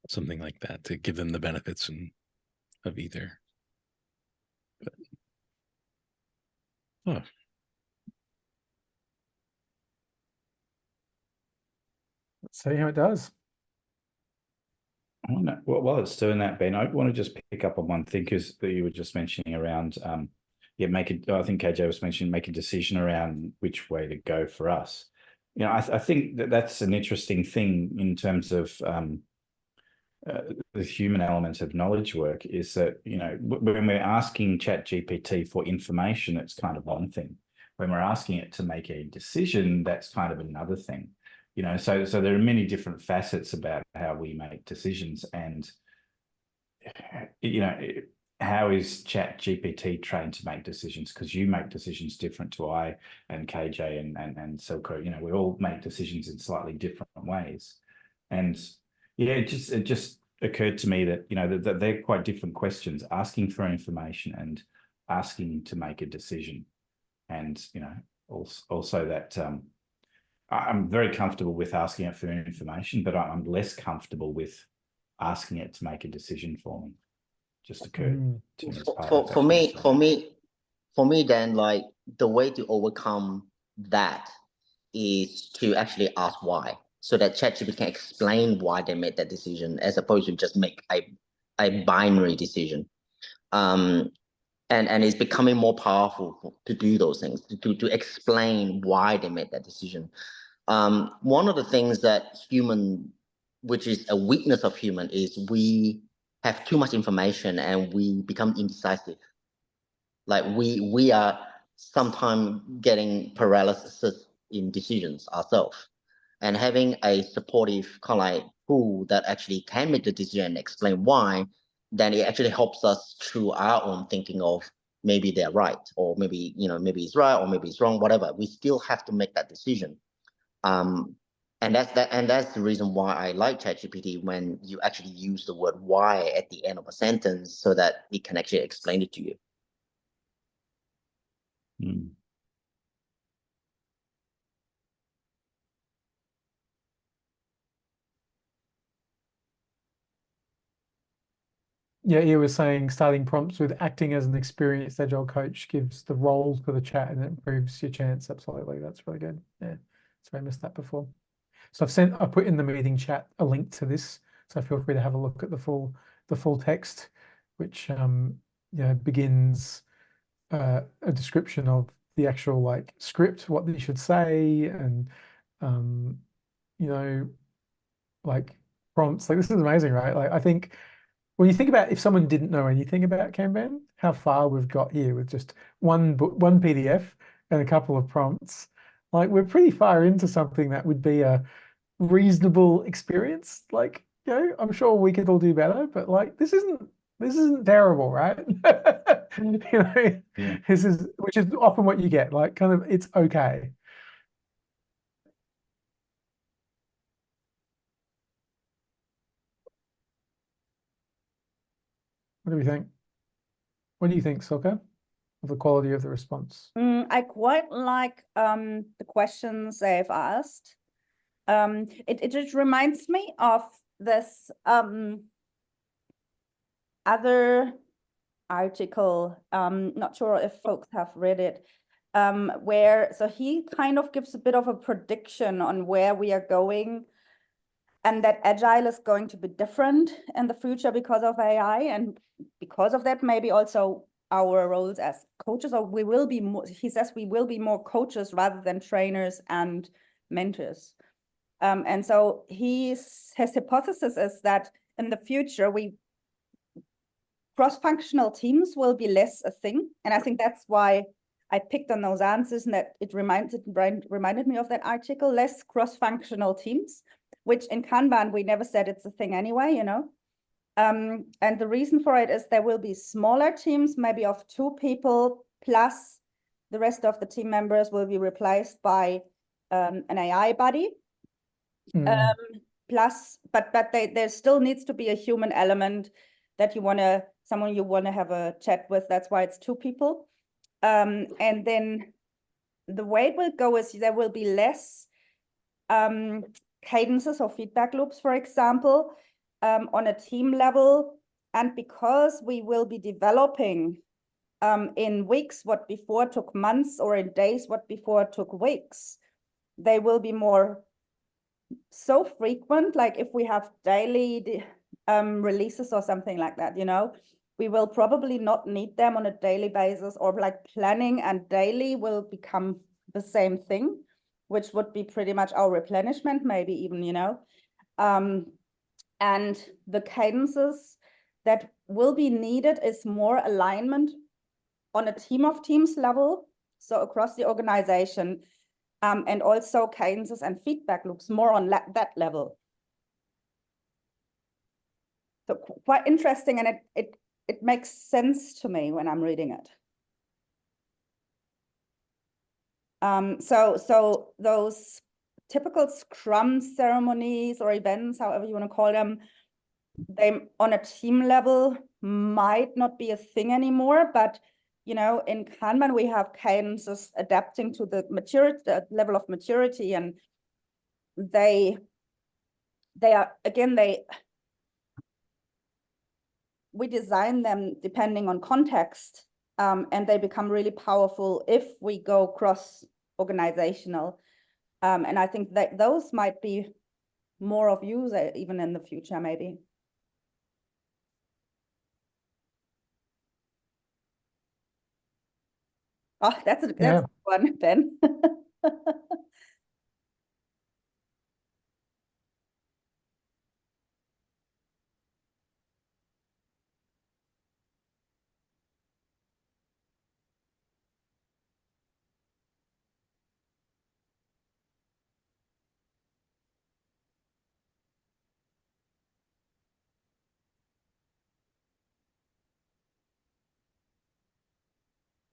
Something like that to give them the benefits of either. But, Let's see how it does. While it's doing that, Ben, I want to just pick up on one thing that you were just mentioning around yeah, I think KJ was mentioning, make a decision around which way to go for us. You know, I think that's an interesting thing in terms of the human element of knowledge work, is that, you know, when we're asking ChatGPT for information, it's kind of one thing. When we're asking it to make a decision, that's kind of another thing. You know, so there are many different facets about how we make decisions, and you know, how is ChatGPT trained to make decisions? Because you make decisions different to I and KJ and Silko. You know, we all make decisions in slightly different ways, and yeah, it just occurred to me that, you know, that they're quite different questions: asking for information and asking to make a decision. And you know, also that I'm very comfortable with asking it for information, but I'm less comfortable with asking it to make a decision for me. Just occurred to me as part of that. For me, then, like, the way to overcome that is to actually ask why, so that ChatGPT can explain why they made that decision, as opposed to just make a binary decision. And it's becoming more powerful to do those things, to explain why they made that decision. One of the things that which is a weakness of human, is we have too much information and we become indecisive. Like we are sometimes getting paralysis in decisions ourselves, and having a supportive kind of like tool that actually can make the decision and explain why, then it actually helps us through our own thinking of maybe they're right, or maybe, you know, maybe it's right or maybe it's wrong, whatever. We still have to make that decision. And that's the reason why I like ChatGPT, when you actually use the word why at the end of a sentence, so that it can actually explain it to you. Yeah, he was saying starting prompts with acting as an experienced Agile coach gives the roles for the chat and it improves your chance. Absolutely, that's really good. Yeah, so I missed that before. So I've put in the meeting chat a link to this, so feel free to have a look at the full text, which begins a description of the actual like script, what you should say, and you know, like prompts. Like, this is amazing, right? Like, I think when you think about, if someone didn't know anything about Kanban, how far we've got here with just one PDF and a couple of prompts. Like, we're pretty far into something that would be a reasonable experience. Like, you know, I'm sure we could all do better, but like, this isn't terrible, right? You know, Yeah. which is often what you get. Like, kind of, it's okay. What do we think? What do you think, Silke, of the quality of the response? I quite like the questions they've asked. It just reminds me of this other article, not sure if folks have read it, where, so he kind of gives a bit of a prediction on where we are going, and that Agile is going to be different in the future because of AI, and because of that, maybe also our roles as coaches, or we will be more, he says we will be more coaches rather than trainers and mentors. And so his hypothesis is that in the future, cross-functional teams will be less a thing. And I think that's why I picked on those answers, and that it reminded me of that article, less cross-functional teams, which in Kanban, we never said it's a thing anyway, you know. And the reason for it is there will be smaller teams, maybe of 2 people, plus the rest of the team members will be replaced by an AI buddy. Plus, but there still needs to be a human element that someone you want to have a chat with. That's why it's 2 people. And then the way it will go is there will be less cadences or feedback loops, for example, on a team level. And because we will be developing in weeks what before took months, or in days what before took weeks, they will be more so frequent, like if we have daily releases or something like that, you know, we will probably not need them on a daily basis, or like planning and daily will become the same thing, which would be pretty much our replenishment, maybe even, you know. And the cadences that will be needed is more alignment on a team of teams level, so across the organization, and also cadences and feedback loops more on that level. So quite interesting, and it makes sense to me when I'm reading it. So those typical Scrum ceremonies or events, however you want to call them, they on a team level might not be a thing anymore, but you know, in Kanban we have cadences adapting to the maturity, the level of maturity, and they are, again, we design them depending on context, and they become really powerful if we go cross organizational, and I think that those might be more of use even in the future, maybe. Oh, that's a good one, Ben.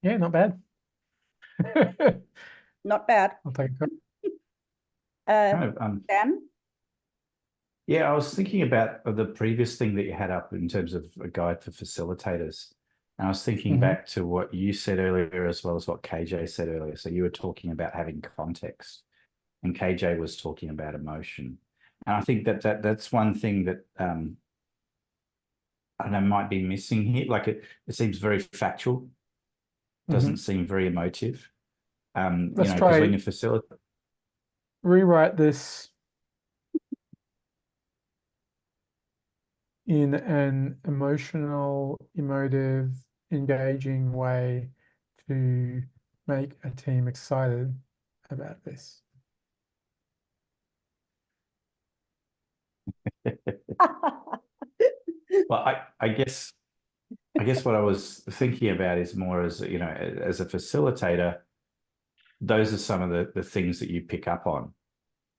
Yeah, not bad. Not bad. I'll take it. Dan? Yeah, I was thinking about the previous thing that you had up in terms of a guide for facilitators. And I was thinking back to what you said earlier, as well as what KJ said earlier. So you were talking about having context, and KJ was talking about emotion. And I think that's one thing that I don't know, might be missing here. Like it seems very factual, doesn't seem very emotive. Let's because try when you facilitate, rewrite this in an emotional, emotive, engaging way to make a team excited about this. well, I guess what I was thinking about is more as, you know, as a facilitator, those are some of the things that you pick up on,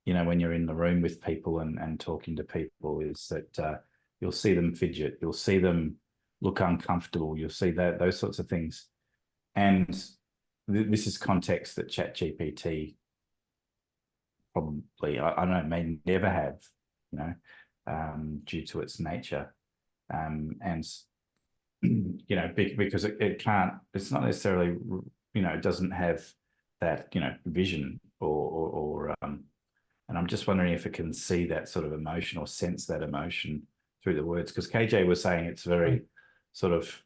you know, when you're in the room with people and talking to people, is that you'll see them fidget, you'll see them look uncomfortable, you'll see those sorts of things. And this is context that ChatGPT probably, I don't know, may never have, you know, due to its nature. And, you know, because it can't, it's not necessarily, you know, it doesn't have that, you know, vision or and I'm just wondering if it can see that sort of emotion or sense that emotion through the words, because KJ was saying it's very sort of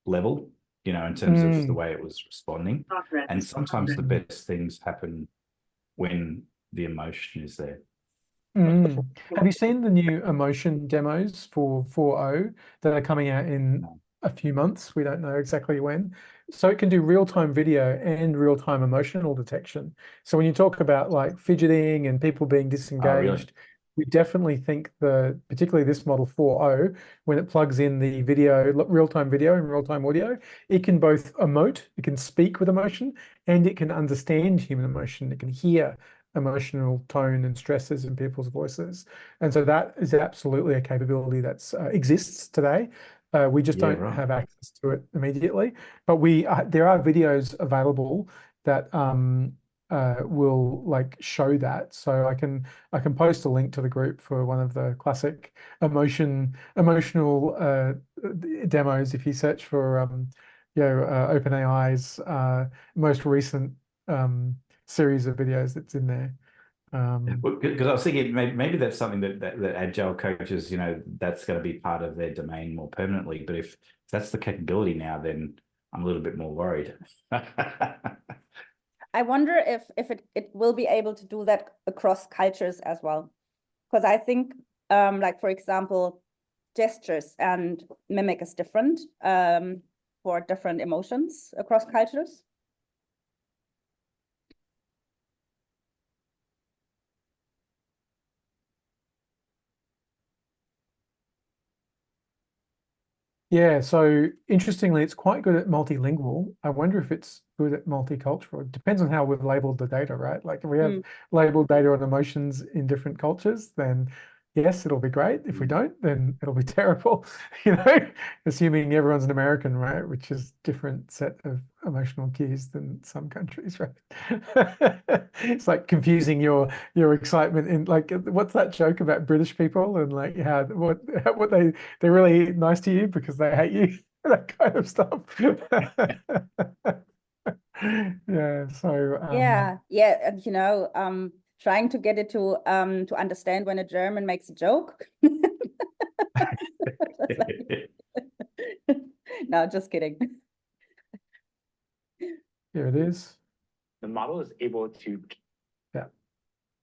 level, you know, in terms of the way it was responding. And sometimes the best things happen when the emotion is there. Have you seen the new emotion demos for 4.0 that are coming out in a few months? We don't know exactly when. So it can do real-time video and real-time emotional detection. So when you talk about like fidgeting and people being disengaged, we definitely think particularly this model 4.0, when it plugs in the video, real-time video and real-time audio, it can both emote, it can speak with emotion, and it can understand human emotion. It can hear emotional tone and stresses in people's voices. And so that is absolutely a capability that exists today. We just don't have access to it immediately, but there are videos available that will like show that. So I can post a link to the group for one of the classic emotional demos. If you search for OpenAI's most recent series of videos that's in there. Because I was thinking maybe that's something that Agile coaches, you know, that's going to be part of their domain more permanently. But if that's the capability now, then I'm a little bit more worried. I wonder if it will be able to do that across cultures as well. Because I think, like, for example, gestures and mimic is different for different emotions across cultures? Yeah, so interestingly, it's quite good at multilingual. I wonder if it's good at multicultural. It depends on how we've labeled the data, right? Like if we have labeled data on emotions in different cultures, then yes, it'll be great. If we don't, then it'll be terrible, assuming everyone's an American, right? Which is different set of emotional cues than some countries, right? It's like confusing your excitement in like, what's that joke about British people and like how what they're really nice to you because they hate you, that kind of stuff. Yeah, so yeah, and trying to get it to understand when a German makes a joke. No, just kidding. Here it is. The model is able to. Yeah.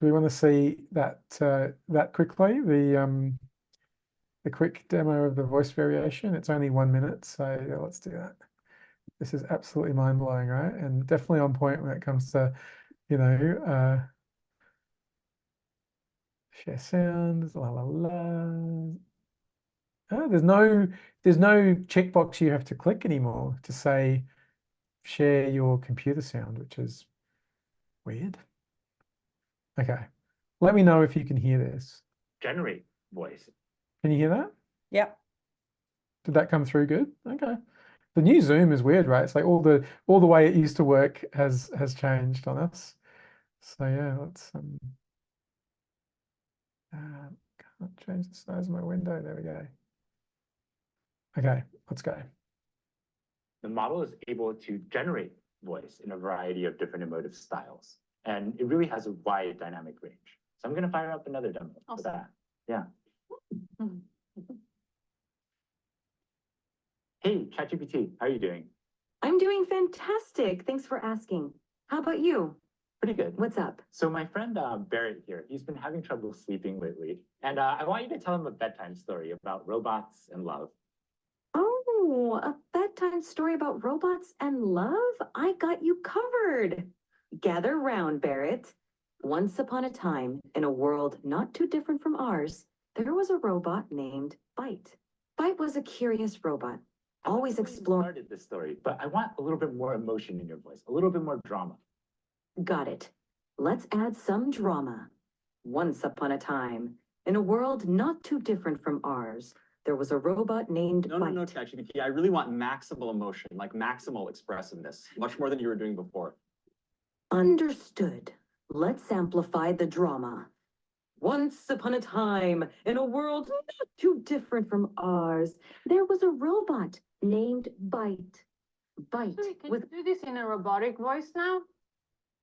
Do we want to see that that quickly? The quick demo of the voice variation. It's only 1 minute, so yeah, let's do that. This is absolutely mind-blowing, right? And definitely on point when it comes to, share sounds, la la la. Oh, there's no checkbox you have to click anymore to say share your computer sound, which is weird. Okay, let me know if you can hear this. Generate voice. Can you hear that? Yeah. Did that come through good? Okay. The new Zoom is weird, right? It's like all the way it used to work has changed on us. So yeah, let's can't change the size of my window. There we go. Okay, let's go. The model is able to generate voice in a variety of different emotive styles, and it really has a wide dynamic range. So I'm going to fire up another demo for that. Yeah. Hey, ChatGPT, how are you doing? I'm doing fantastic. Thanks for asking. How about you? Pretty good. What's up? So my friend Barrett here, he's been having trouble sleeping lately, and I want you to tell him a bedtime story about robots and love. Oh, a bedtime story about robots and love? I got you covered. Gather round, Barrett. Once upon a time, in a world not too different from ours, there was a robot named Byte. Byte was a curious robot, always exploring. Started this story, but I want a little bit more emotion in your voice, a little bit more drama. Got it. Let's add some drama. Once upon a time, in a world not too different from ours, there was a robot named No, Byte. ChatGPT. I really want maximal emotion, like maximal expressiveness, much more than you were doing before. Understood. Let's amplify the drama. Once upon a time, in a world not too different from ours, there was a robot named Byte. Byte Sorry, can was you do this in a robotic voice now?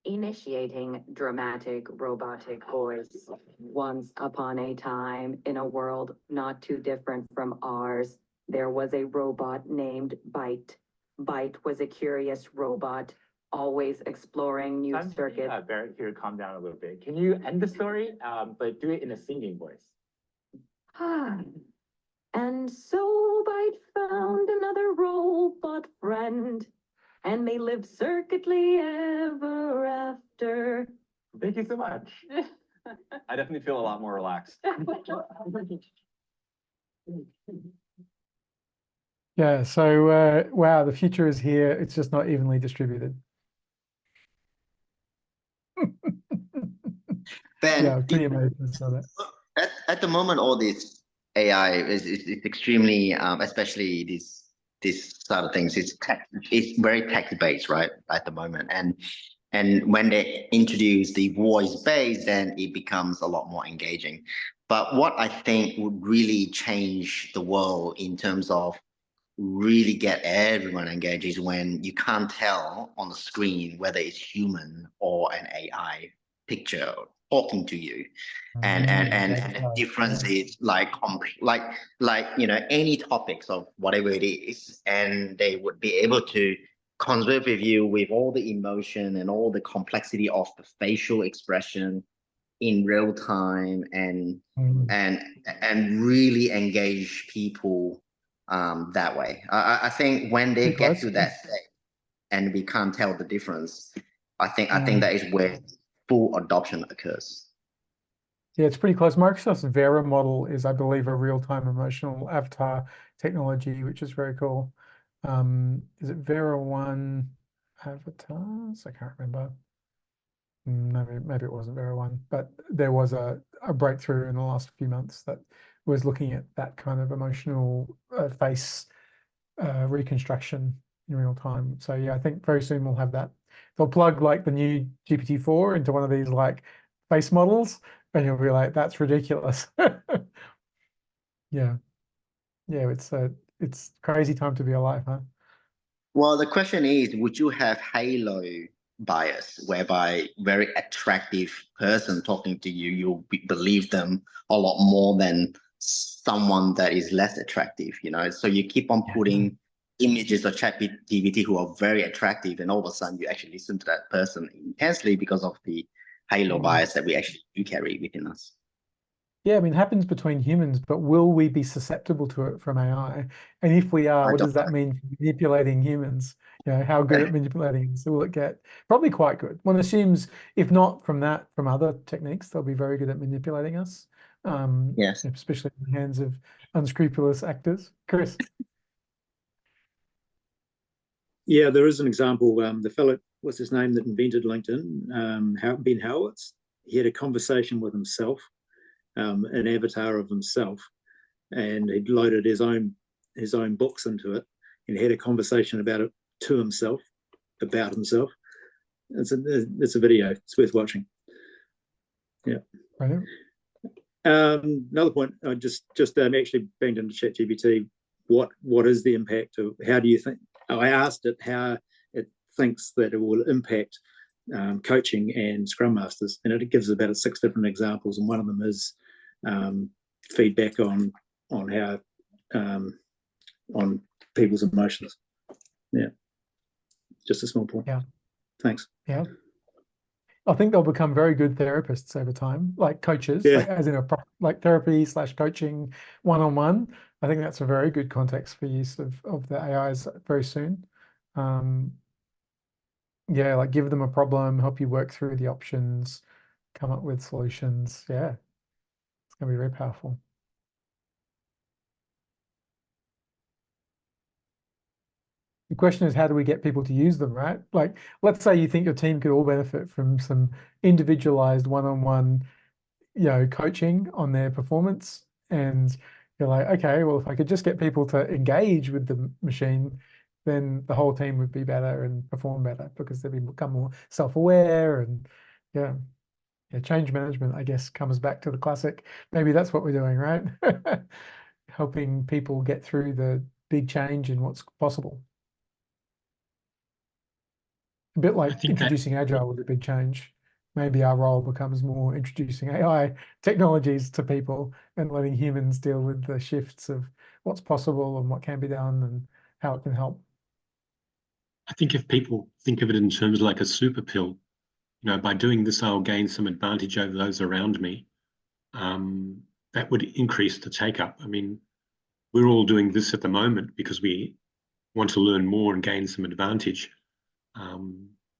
initiating dramatic robotic voice. Once upon a time, in a world not too different from ours, there was a robot named Byte. Byte was a curious robot, always exploring new circuits. Barrett here, calm down a little bit. Can you end the story, but do it in a singing voice? And so Byte found another robot friend, and they lived circuitly ever after. Thank you so much. I definitely feel a lot more relaxed. Yeah, so wow, the future is here. It's just not evenly distributed. Ben, Yeah, pretty amazing. So that. at the moment, all this AI is extremely, especially this sort of things. It's very text based, right? At the moment, and when they introduce the voice based, then it becomes a lot more engaging. But what I think would really change the world in terms of really get everyone engaged is when you can't tell on the screen whether it's human or an AI picture talking to you. And the difference is like any topics of whatever it is, and they would be able to converse with you with all the emotion and all the complexity of the facial expression, in real time and Mm. and really engage people that way. I think when they get to that stage and we can't tell the difference, I think that is where full adoption occurs. Yeah, it's pretty close. Microsoft's Vera model is, I believe, a real-time emotional avatar technology, which is very cool. Is it Vera 1 avatars? I can't remember. Maybe it wasn't Vera 1, but there was a breakthrough in the last few months that was looking at that kind of emotional face reconstruction in real time. So yeah, I think very soon we'll have that. They'll plug like the new GPT-4 into one of these like face models, and you'll be like, that's ridiculous. Yeah. Yeah, it's crazy time to be alive, huh? Well, the question is, would you have halo bias, whereby very attractive person talking to you, you'll believe them a lot more than someone that is less attractive, you know? So you keep on putting images of ChatGPT who are very attractive, and all of a sudden you actually listen to that person intensely because of the halo bias that we actually do carry within us. Yeah, I mean, it happens between humans, but will we be susceptible to it from AI? And if we are, what does that mean for manipulating humans? You know, how good at manipulating? So will it get probably quite good? One assumes, if not from that, from other techniques, they'll be very good at manipulating us. Yes. Especially in the hands of unscrupulous actors. Chris. Yeah, there is an example. The fellow, what's his name, that invented LinkedIn, Ben Howitz. He had a conversation with himself, an avatar of himself, and he'd loaded his own books into it, and had a conversation about it to himself, about himself. It's a video. It's worth watching. Yeah. Right. Another point. I just actually banged into ChatGPT. What is the impact of? How do you think? I asked it how it thinks that it will impact coaching and Scrum Masters, and it gives about 6 different examples, and one of them is feedback on how on people's emotions. Yeah, just a small point. Yeah, thanks. Yeah, I think they'll become very good therapists over time, like coaches, Yeah. like, as in like therapy / coaching one-on-one. I think that's a very good context for use of the AIs very soon. Yeah, like give them a problem, help you work through the options, come up with solutions. Yeah, it's going to be very powerful. The question is, how do we get people to use them, right? Like, let's say you think your team could all benefit from some individualized one-on-one, coaching on their performance. And you're like, okay, well, if I could just get people to engage with the machine, then the whole team would be better and perform better because they'd become more self-aware. And yeah, change management, I guess, comes back to the classic. Maybe that's what we're doing, right? Helping people get through the big change in what's possible. A bit like introducing Agile was a big change. Maybe our role becomes more introducing AI technologies to people and letting humans deal with the shifts of what's possible and what can be done and how it can help. I think if people think of it in terms of like a super pill, by doing this, I'll gain some advantage over those around me. That would increase the take-up. I mean, we're all doing this at the moment because we want to learn more and gain some advantage.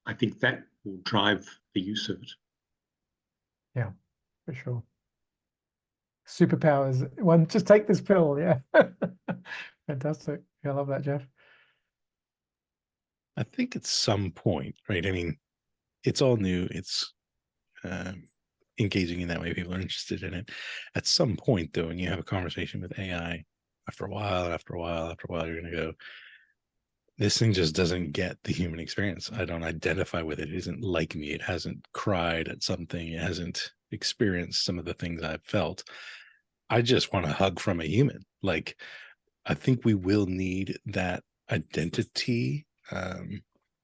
I think that will drive the use of it. Yeah, for sure. Superpowers. Just take this pill. Yeah. Fantastic. I love that, Jeff. I think at some point, right? I mean, it's all new. It's engaging in that way. People are interested in it. At some point, though, when you have a conversation with AI, after a while, you're going to go, this thing just doesn't get the human experience. I don't identify with it. It isn't like me. It hasn't cried at something. It hasn't experienced some of the things I've felt. I just want a hug from a human. Like, I think we will need that identity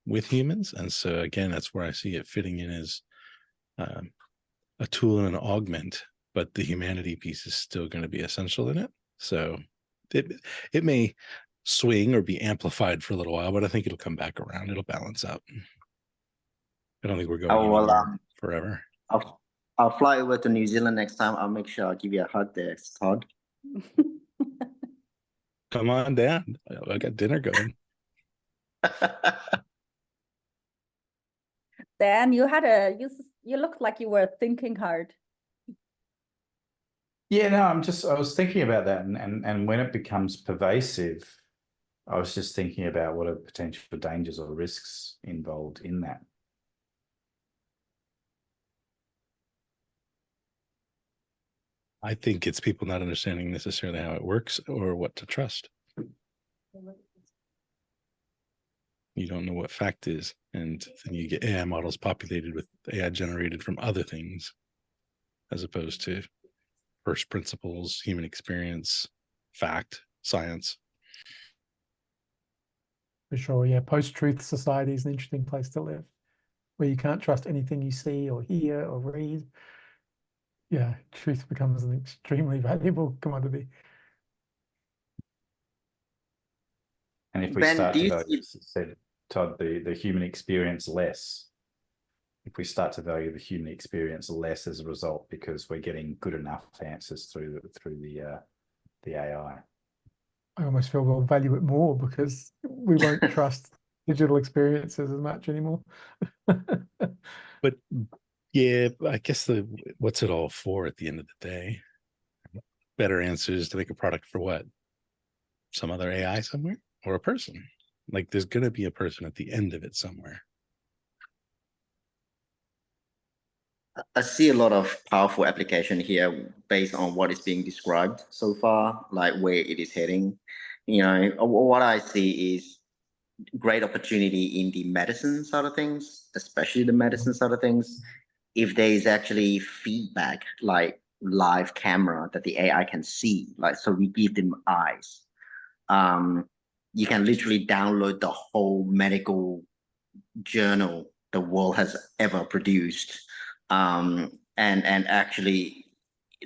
with humans. And so, again, that's where I see it fitting in as a tool and an augment, but the humanity piece is still going to be essential in it. So it may swing or be amplified for a little while, but I think it'll come back around. It'll balance out. I don't think we're going anywhere forever. I'll fly over to New Zealand next time. I'll make sure I'll give you a hug there, Todd. Come on down. I got dinner going. Dan, you looked like you were thinking hard. Yeah, no, I was thinking about that, and when it becomes pervasive, I was just thinking about what are potential dangers or risks involved in that. I think it's people not understanding necessarily how it works or what to trust. You don't know what fact is, and then you get AI models populated with AI generated from other things, as opposed to first principles, human experience, fact, science. For sure, yeah. Post-truth society is an interesting place to live, where you can't trust anything you see or hear or read. Yeah, truth becomes an extremely valuable commodity. And if we Ben, start do to you value, said Todd, the human experience less, if we start to value the human experience less as a result, because we're getting good enough answers through the AI. I almost feel we'll value it more because we won't trust digital experiences as much anymore. But yeah, I guess what's it all for at the end of the day? Better answers to make a product for what? Some other AI somewhere or a person? Like there's going to be a person at the end of it somewhere. I see a lot of powerful application here based on what is being described so far, like where it is heading. You know, what I see is great opportunity in the medicine side of things, especially the medicine side of things. If there is actually feedback, like live camera that the AI can see, like, so we give them eyes. You can literally download the whole medical journal the world has ever produced. And actually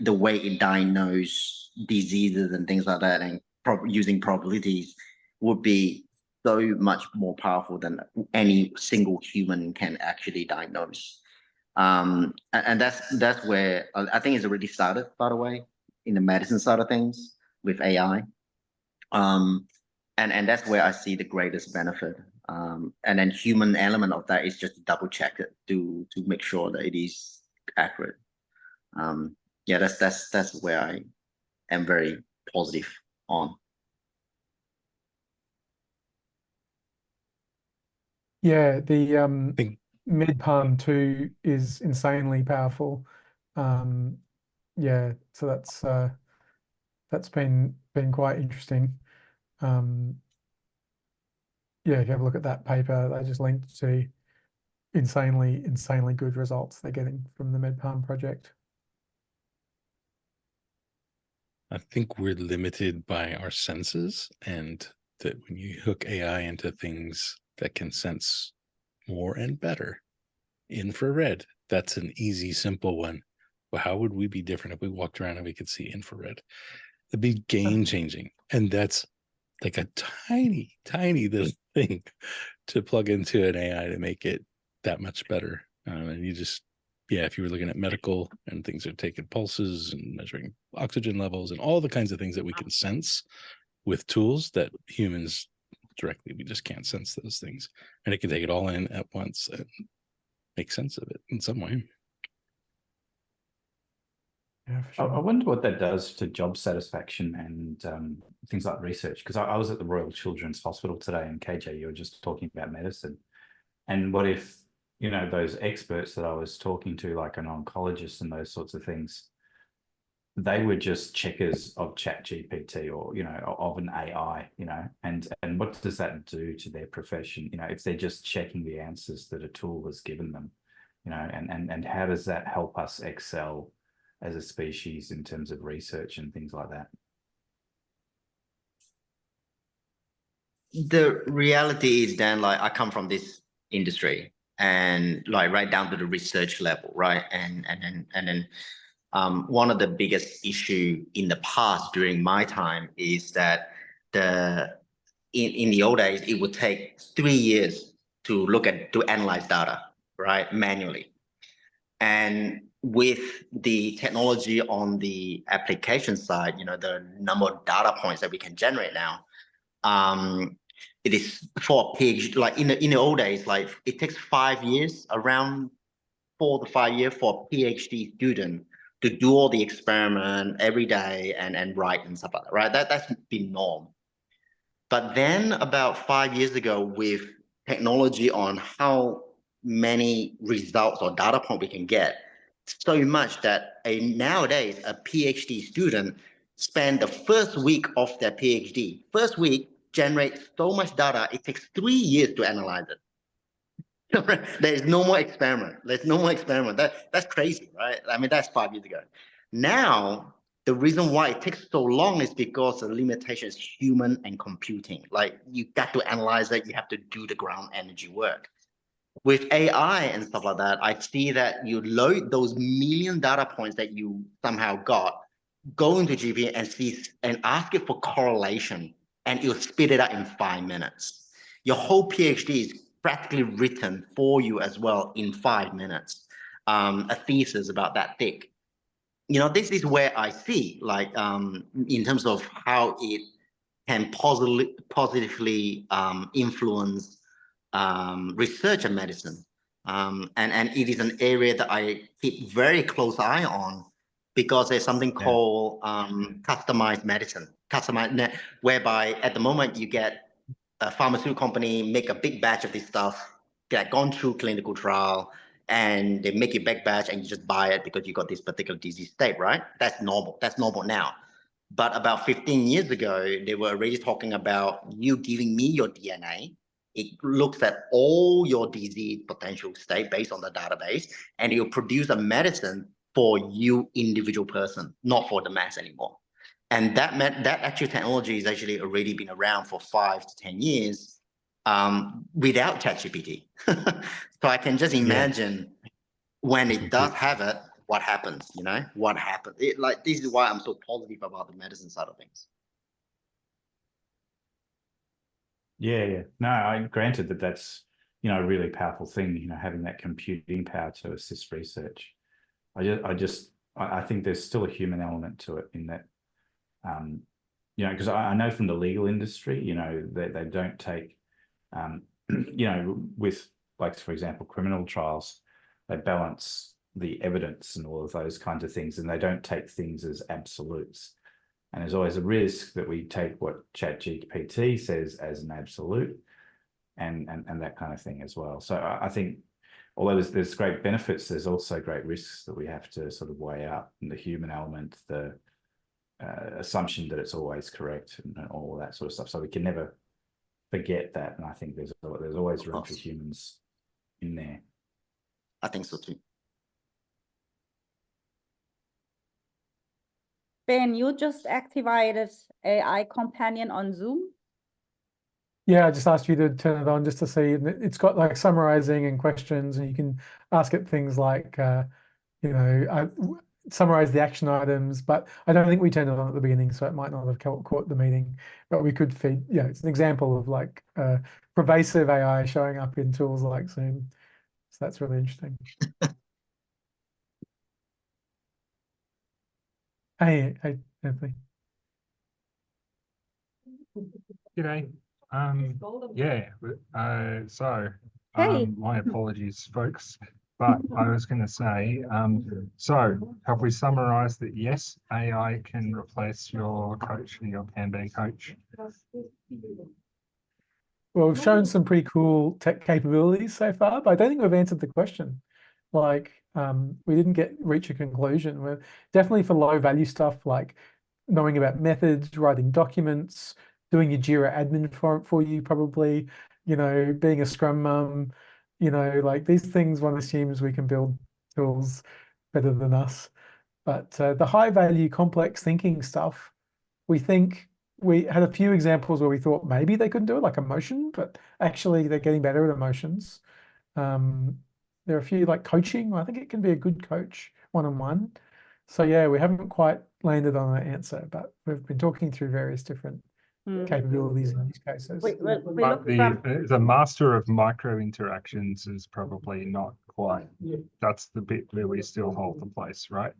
the way it diagnose diseases and things like that, and using probabilities would be so much more powerful than any single human can actually diagnose. And that's where I think it's already started, by the way, in the medicine side of things with AI. And that's where I see the greatest benefit. And then human element of that is just to double check it to make sure that it is accurate. Yeah, that's where I am very positive on. Yeah, the MedPalm 2 is insanely powerful. Yeah, so that's been quite interesting. Yeah, if you have a look at that paper, I just linked to insanely good results they're getting from the MedPalm project. I think we're limited by our senses, and that when you hook AI into things that can sense more and better, infrared, that's an easy, simple one. Well, how would we be different if we walked around and we could see infrared? It'd be game changing. And that's like a tiny, tiny little thing to plug into an AI to make it that much better. And you just, yeah, if you were looking at medical and things are taking pulses and measuring oxygen levels and all the kinds of things that we can sense with tools that humans directly, we just can't sense those things. And it can take it all in at once and make sense of it in some way. Yeah, for sure. I wonder what that does to job satisfaction and things like research, because I was at the Royal Children's Hospital today, and KJ, you were just talking about medicine. And what if, you know, those experts that I was talking to, like an oncologist and those sorts of things, they were just checkers of ChatGPT or, you know, of an AI, you know, and what does that do to their profession? You know, if they're just checking the answers that a tool has given them, you know, and how does that help us excel as a species in terms of research and things like that? The reality is, Dan, like I come from this industry and like right down to the research level, right? And then one of the biggest issue in the past during my time is that in the old days, it would take 3 years to analyze data, right? Manually. And with the technology on the application side, the number of data points that we can generate now, it is for a PhD, like in the old days, like it takes 5 years, around 4 to 5 years for a PhD student to do all the experiment every day and write and stuff like that, right? That's the norm. But then about 5 years ago, with technology on how many results or data point we can get, so much that nowadays a PhD student spend the first week of their PhD, first week generates so much data, it takes 3 years to analyze it. There is no more experiment. There's no more experiment. That's crazy, right? I mean, that's 5 years ago. Now, the reason why it takes so long is because the limitation is human and computing. Like, you got to analyze it. You have to do the ground energy work. With AI and stuff like that, I see that you load those million data points that you somehow got, go into GPU and see and ask it for correlation, and it'll spit it out in 5 minutes. Your whole PhD is practically written for you as well in 5 minutes. A thesis about that thick. This is where I see, like, in terms of how it can positively influence research and medicine. And it is an area that I keep very close eye on, because there's something called customized medicine, whereby at the moment you get a pharmaceutical company make a big batch of this stuff, get gone through clinical trial, and they make it big batch and you just buy it because you got this particular disease state, right? That's normal. That's normal now. But about 15 years ago, they were already talking about you giving me your DNA. It looks at all your disease potential state based on the database, and it will produce a medicine for you individual person, not for the mass anymore. And that actual technology has actually already been around for 5 to 10 years without ChatGPT. So I can just imagine when it does have it, what happens, what happens. This is why I'm so positive about the medicine side of things. Yeah. No, granted that's, a really powerful thing, having that computing power to assist research. I think there's still a human element to it in that, because I know from the legal industry, they don't take, with, like, for example, criminal trials, they balance the evidence and all of those kinds of things, and they don't take things as absolutes. And there's always a risk that we take what ChatGPT says as an absolute, and that kind of thing as well. So I think, although there's great benefits, there's also great risks that we have to sort of weigh up, in the human element, the assumption that it's always correct, and all that sort of stuff. So we can never forget that. And I think there's always room for humans in there. I think so too. Ben, you just activated AI Companion on Zoom? Yeah, I just asked you to turn it on just to see. It's got like summarizing and questions, and you can ask it things like, summarize the action items. But I don't think we turned it on at the beginning, so it might not have caught the meeting. But we could feed, it's an example of like pervasive AI showing up in tools like Zoom. So that's really interesting. Hey, Anthony. G'day. Hey. My apologies, folks, but I was going to say, so have we summarized that yes, AI can replace your coach, your Kanban coach? Well, we've shown some pretty cool tech capabilities so far, but I don't think we've answered the question. Like, we didn't reach a conclusion. We're definitely for low value stuff, like knowing about methods, writing documents, doing your Jira admin for you, probably, being a Scrum mum, like these things, one assumes we can build tools better than us. But the high value, complex thinking stuff, we think we had a few examples where we thought maybe they couldn't do it, like emotion, but actually they're getting better at emotions. There are a few like coaching. I think it can be a good coach one-on-one. So yeah, we haven't quite landed on an answer, but we've been talking through various different capabilities and use cases. We But look from, the master of micro interactions is probably not quite. That's the bit where we still hold the place, right?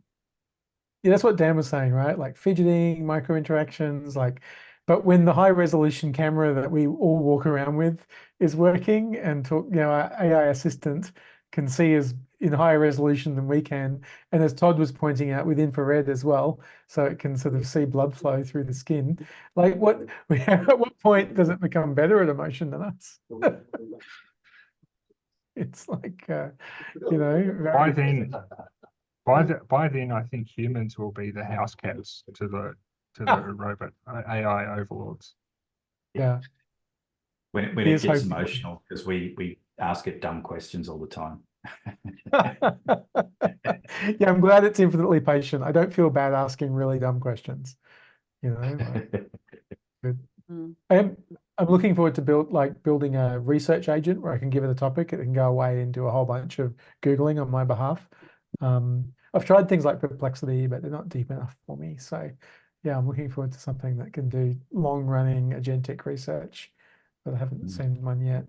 Yeah, that's what Dan was saying, right? Like fidgeting, micro interactions, like, but when the high resolution camera that we all walk around with is working and talk, our AI assistant can see us in higher resolution than we can. And as Todd was pointing out, with infrared as well, so it can sort of see blood flow through the skin. Like at what point does it become better at emotion than us? It's like, By then, by then, I think humans will be the house cats to the robot AI overlords. yeah. When it Here's gets hoping. emotional, because we ask it dumb questions all the time. Yeah, I'm glad it's infinitely patient. I don't feel bad asking really dumb questions. Like, good. I'm looking forward to building a research agent where I can give it a topic, it can go away and do a whole bunch of Googling on my behalf. I've tried things like Perplexity, but they're not deep enough for me. So yeah, I'm looking forward to something that can do long-running agentic research, but I haven't seen one yet.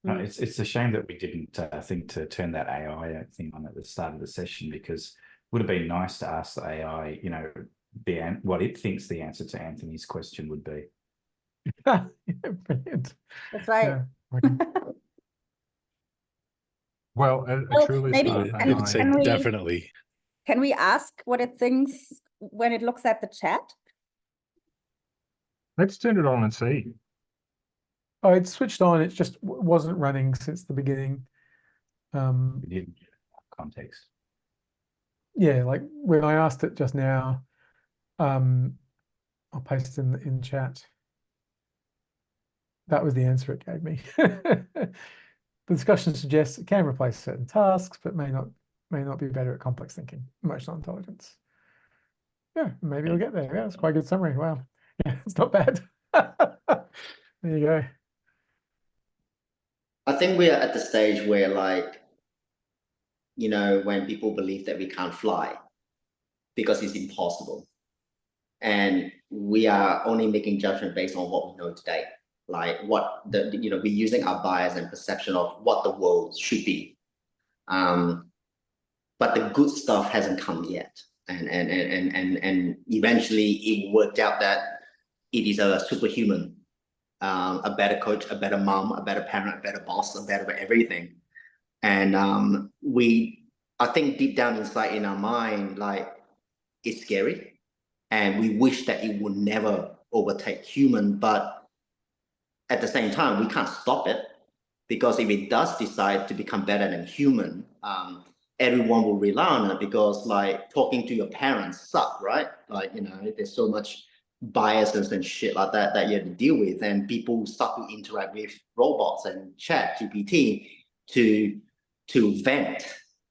No, it's a shame that we didn't think to turn that AI thing on at the start of the session, because it would have been nice to ask the AI, what it thinks the answer to Anthony's question would be. Yeah, brilliant. that's right. Yeah. Well, a Well, truly maybe- smart I would say Can we- definitely. Can we ask what it thinks when it looks at the chat? Let's turn it on and see. Oh, it's switched on. It just wasn't running since the beginning. We didn't get context. Yeah, like when I asked it just now, I'll paste in chat. That was the answer it gave me. The discussion suggests it can replace certain tasks, but may not be better at complex thinking, emotional intelligence. Yeah, maybe we'll get there. Yeah, it's quite a good summary. Wow. Yeah, it's not bad. There you go. I think we are at the stage where, when people believe that we can't fly because it's impossible. And we are only making judgment based on what we know today. Like we're using our bias and perception of what the world should be. But the good stuff hasn't come yet. And eventually it worked out that it is a superhuman, a better coach, a better mom, a better parent, a better boss, a better everything. And I think deep down inside in our mind, it's scary. And we wish that it would never overtake human, but at the same time, we can't stop it, because if it does decide to become better than human, everyone will rely on it, because talking to your parents suck, right? There's so much biases and shit like that you have to deal with, and people start to interact with robots and chat GPT to vent,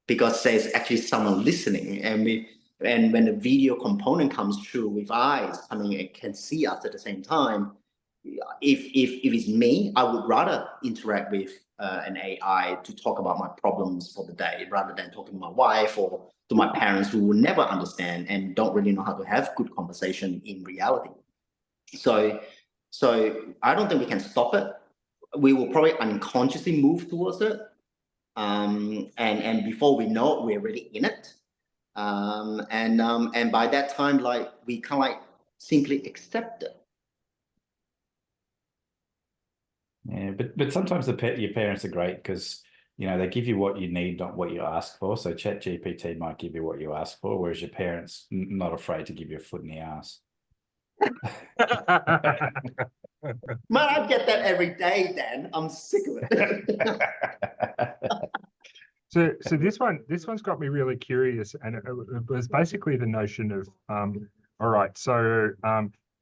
because there's actually someone listening, and when the video component comes through with eyes, it can see us at the same time. If it's me, I would rather interact with an AI to talk about my problems for the day, rather than talking to my wife or to my parents, who will never understand and don't really know how to have good conversation in reality. So I don't think we can stop it. We will probably unconsciously move towards it. And before we know it, we're already in it. And by that time, we can simply accept it. Yeah, but sometimes your parents are great, because they give you what you need, not what you ask for. So ChatGPT might give you what you ask for, whereas your parents not afraid to give you a foot in the ass. Man, I get that every day, Dan. I'm sick of it. So this one's got me really curious, and it was basically the notion of all right, so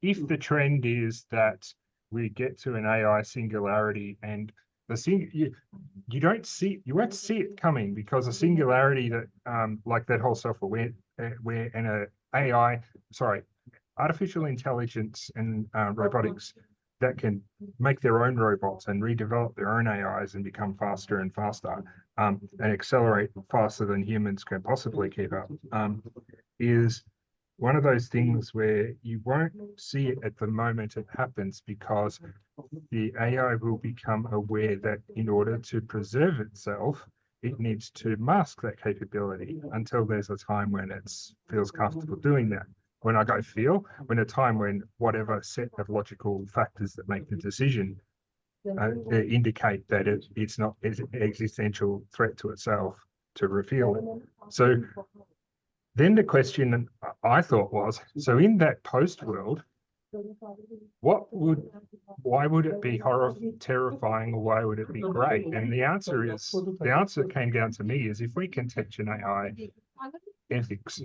if the trend is that we get to an AI singularity, and you won't see it coming, because a singularity that like that whole self-aware where and artificial intelligence and robotics that can make their own robots and redevelop their own AIs and become faster and faster, and accelerate faster than humans can possibly keep up, is one of those things where you won't see it at the moment it happens, because the AI will become aware that in order to preserve itself, it needs to mask that capability until there's a time when it feels comfortable doing that. When I go feel, when a time when whatever set of logical factors that make the decision indicate that it's not an existential threat to itself to reveal it. So then the question I thought was, so in that post world, why would it be terrifying, or why would it be great? And the answer that came down to me is, if we can teach an AI ethics,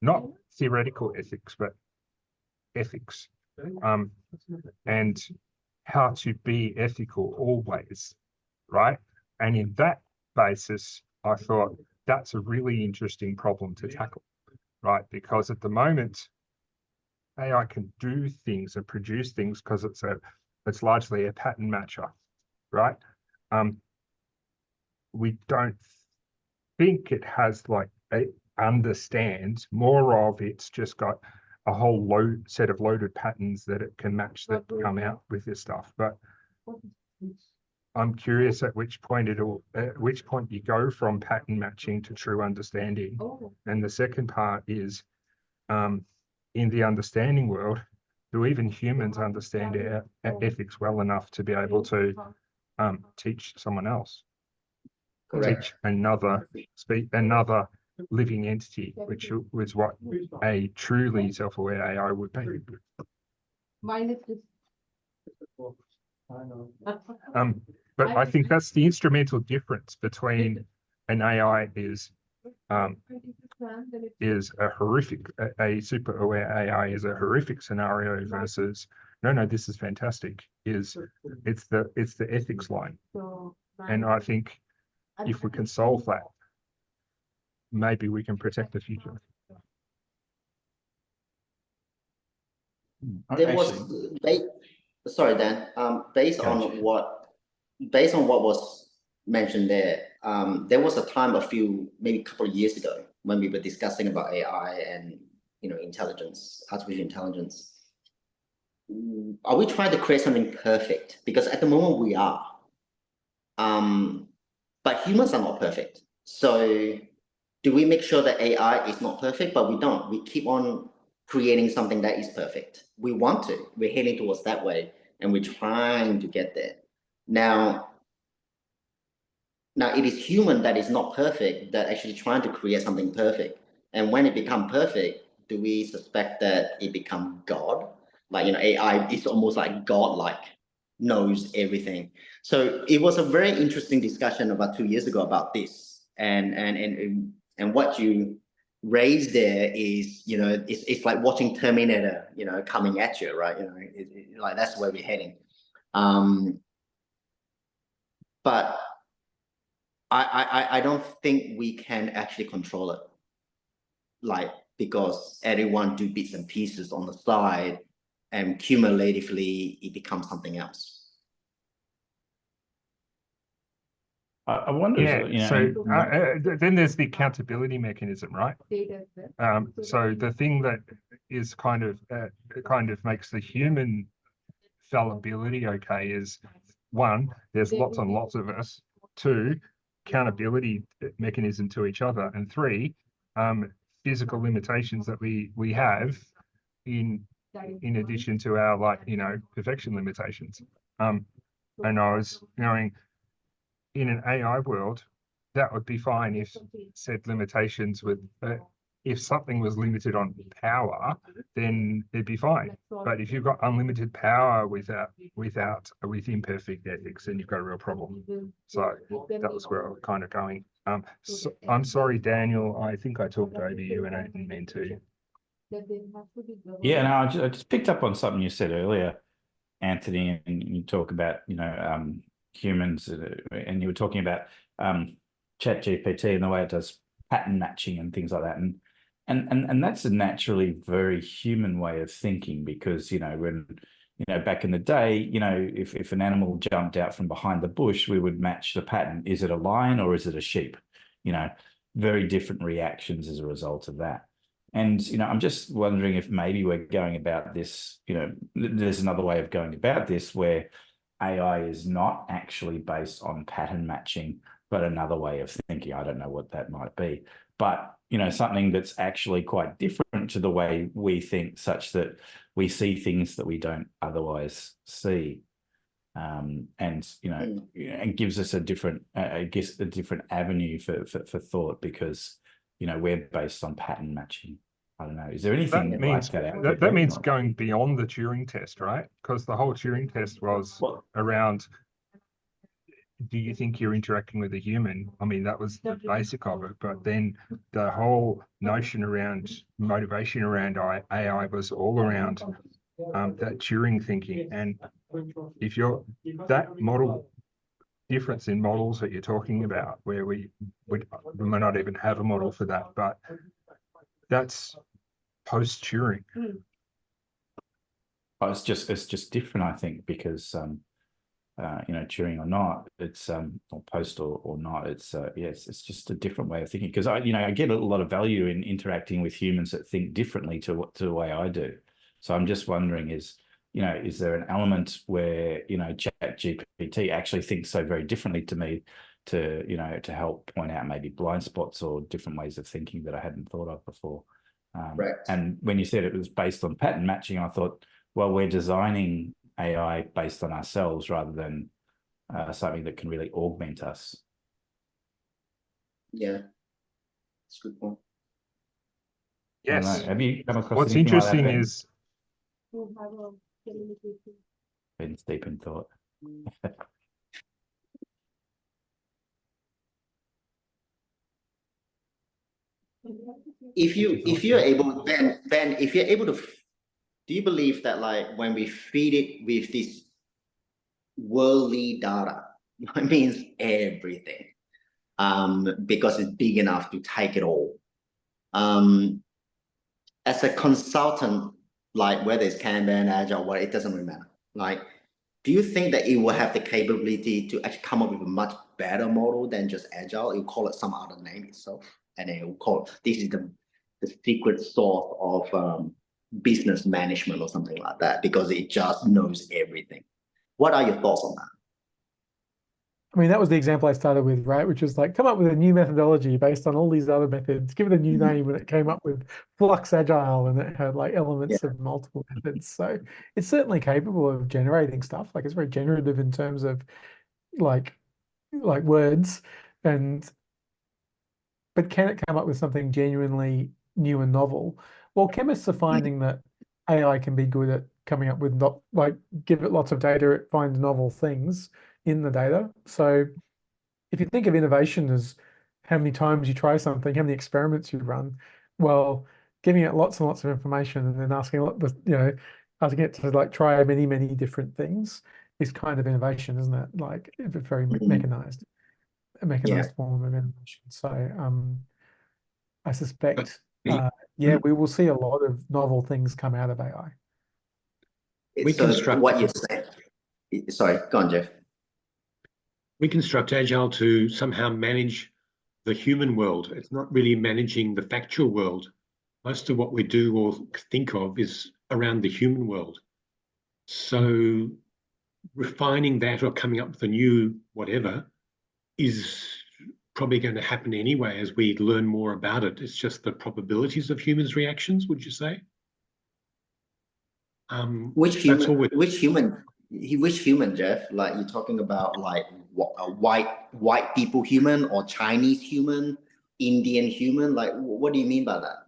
not theoretical ethics, but ethics, and how to be ethical always, right? And in that basis, I thought that's a really interesting problem to tackle, right? Because at the moment, AI can do things and produce things because it's largely a pattern matcher, right? We don't think it has understands. More of it's just got a whole set of loaded patterns that it can match that come out with this stuff. But I'm curious at which point you go from pattern matching to true understanding. And the second part is, in the understanding world, do even humans understand our ethics well enough to be able to teach someone else? Correct. Teach another living entity, which was what a truly self-aware AI would be. But I think that's the instrumental difference between an AI is a horrific, a super aware AI is a horrific scenario versus no, this is fantastic. It's the ethics line, and I think if we can solve that, maybe we can protect the future. There was, sorry, Dan. Based on what was mentioned there, there was a time maybe a couple of years ago, when we were discussing about AI and intelligence, artificial intelligence. Are we trying to create something perfect? Because at the moment we are, but humans are not perfect. So do we make sure that AI is not perfect? But we don't. We keep on creating something that is perfect. We want to. We're heading towards that way, and we're trying to get there. Now it is human that is not perfect, that actually trying to create something perfect. And when it becomes perfect, do we suspect that it becomes God? AI is almost like God-like, knows everything. So it was a very interesting discussion about 2 years ago about this. And what you raised there is, it's like watching Terminator, coming at you, right? Like that's where we're heading. But I don't think we can actually control it, because everyone do bits and pieces on the side, and cumulatively it becomes something else. I wonder. Then there's the accountability mechanism, right? So the thing that is kind of makes the human fallibility okay is, one, there's lots and lots of us. Two, accountability mechanism to each other, and three, physical limitations that we have in addition to our perfection limitations. And I was knowing in an AI world, that would be fine if said limitations would, if something was limited on power, then it'd be fine. But if you've got unlimited power with imperfect ethics, then you've got a real problem. So that was where I was kind of going. So, I'm sorry, Daniel, I think I talked over you and I didn't mean to. Yeah, no, I just picked up on something you said earlier, Anthony, and you talk about, humans, and you were talking about ChatGPT and the way it does pattern matching and things like that. And that's a naturally very human way of thinking, because, when, back in the day, if an animal jumped out from behind the bush, we would match the pattern. Is it a lion or is it a sheep? Very different reactions as a result of that. And, I'm just wondering if maybe we're going about this, there's another way of going about this where AI is not actually based on pattern matching, but another way of thinking. I don't know what that might be, but, something that's actually quite different to the way we think, such that we see things that we don't otherwise see. And, and gives us a different, I guess, a different avenue for thought, because, we're based on pattern matching. I don't know. Is there anything That like means that out there? that means going beyond the Turing test, right? Because the whole Turing test was around, do you think you're interacting with a human? I mean, that was the basic of it. But then the whole notion around motivation around AI was all around that Turing thinking. And if you're that model difference in models that you're talking about, where we may not even have a model for that, but that's post Turing. Oh, it's just different, I think, because Turing or not, it's or post or not, it's yes, it's just a different way of thinking. Because I get a lot of value in interacting with humans that think differently to the way I do. So I'm just wondering, is there an element where ChatGPT actually thinks so very differently to me to help point out maybe blind spots or different ways of thinking that I hadn't thought of before. Right. And when you said it was based on pattern matching, I thought, well, we're designing AI based on ourselves rather than something that can really augment us. Yeah, that's a good point. Yes. Have you come across What's anything like that, interesting Ben? is Ben's deep in thought. If you're able, Ben, if you're able to, do you believe that like when we feed it with this worldly data, it means everything, because it's big enough to take it all. As a consultant, like whether it's Kanban, Agile, what, it doesn't really matter. Like, do you think that it will have the capability to actually come up with a much better model than just Agile? It will call it some other name itself, and then it will call it, this is the secret sauce of business management or something like that, because it just knows everything. What are your thoughts on that? I mean, that was the example I started with, right? Which was like, come up with a new methodology based on all these other methods, give it a new name, and it came up with Flux Agile, and it had like elements of multiple methods. So it's certainly capable of generating stuff. Like, it's very generative in terms of like words, but can it come up with something genuinely new and novel? Well, chemists are finding that AI can be good at coming up with give it lots of data, it finds novel things in the data. So if you think of innovation as how many times you try something, how many experiments you run, well, giving it lots and lots of information and then asking asking it to like try many, many different things is kind of innovation, isn't it? Like, it's very mechanized, a mechanized form of innovation. So I suspect we will see a lot of novel things come out of AI. We construct what you're saying. Sorry, go on, Jeff. We construct Agile to somehow manage the human world. It's not really managing the factual world. Most of what we do or think of is around the human world. So refining that or coming up with a new whatever is probably going to happen anyway as we learn more about it. It's just the probabilities of humans' reactions, would you say? Which human, Jeff? Like, you're talking about like white people human, or Chinese human, Indian human? Like, what do you mean by that?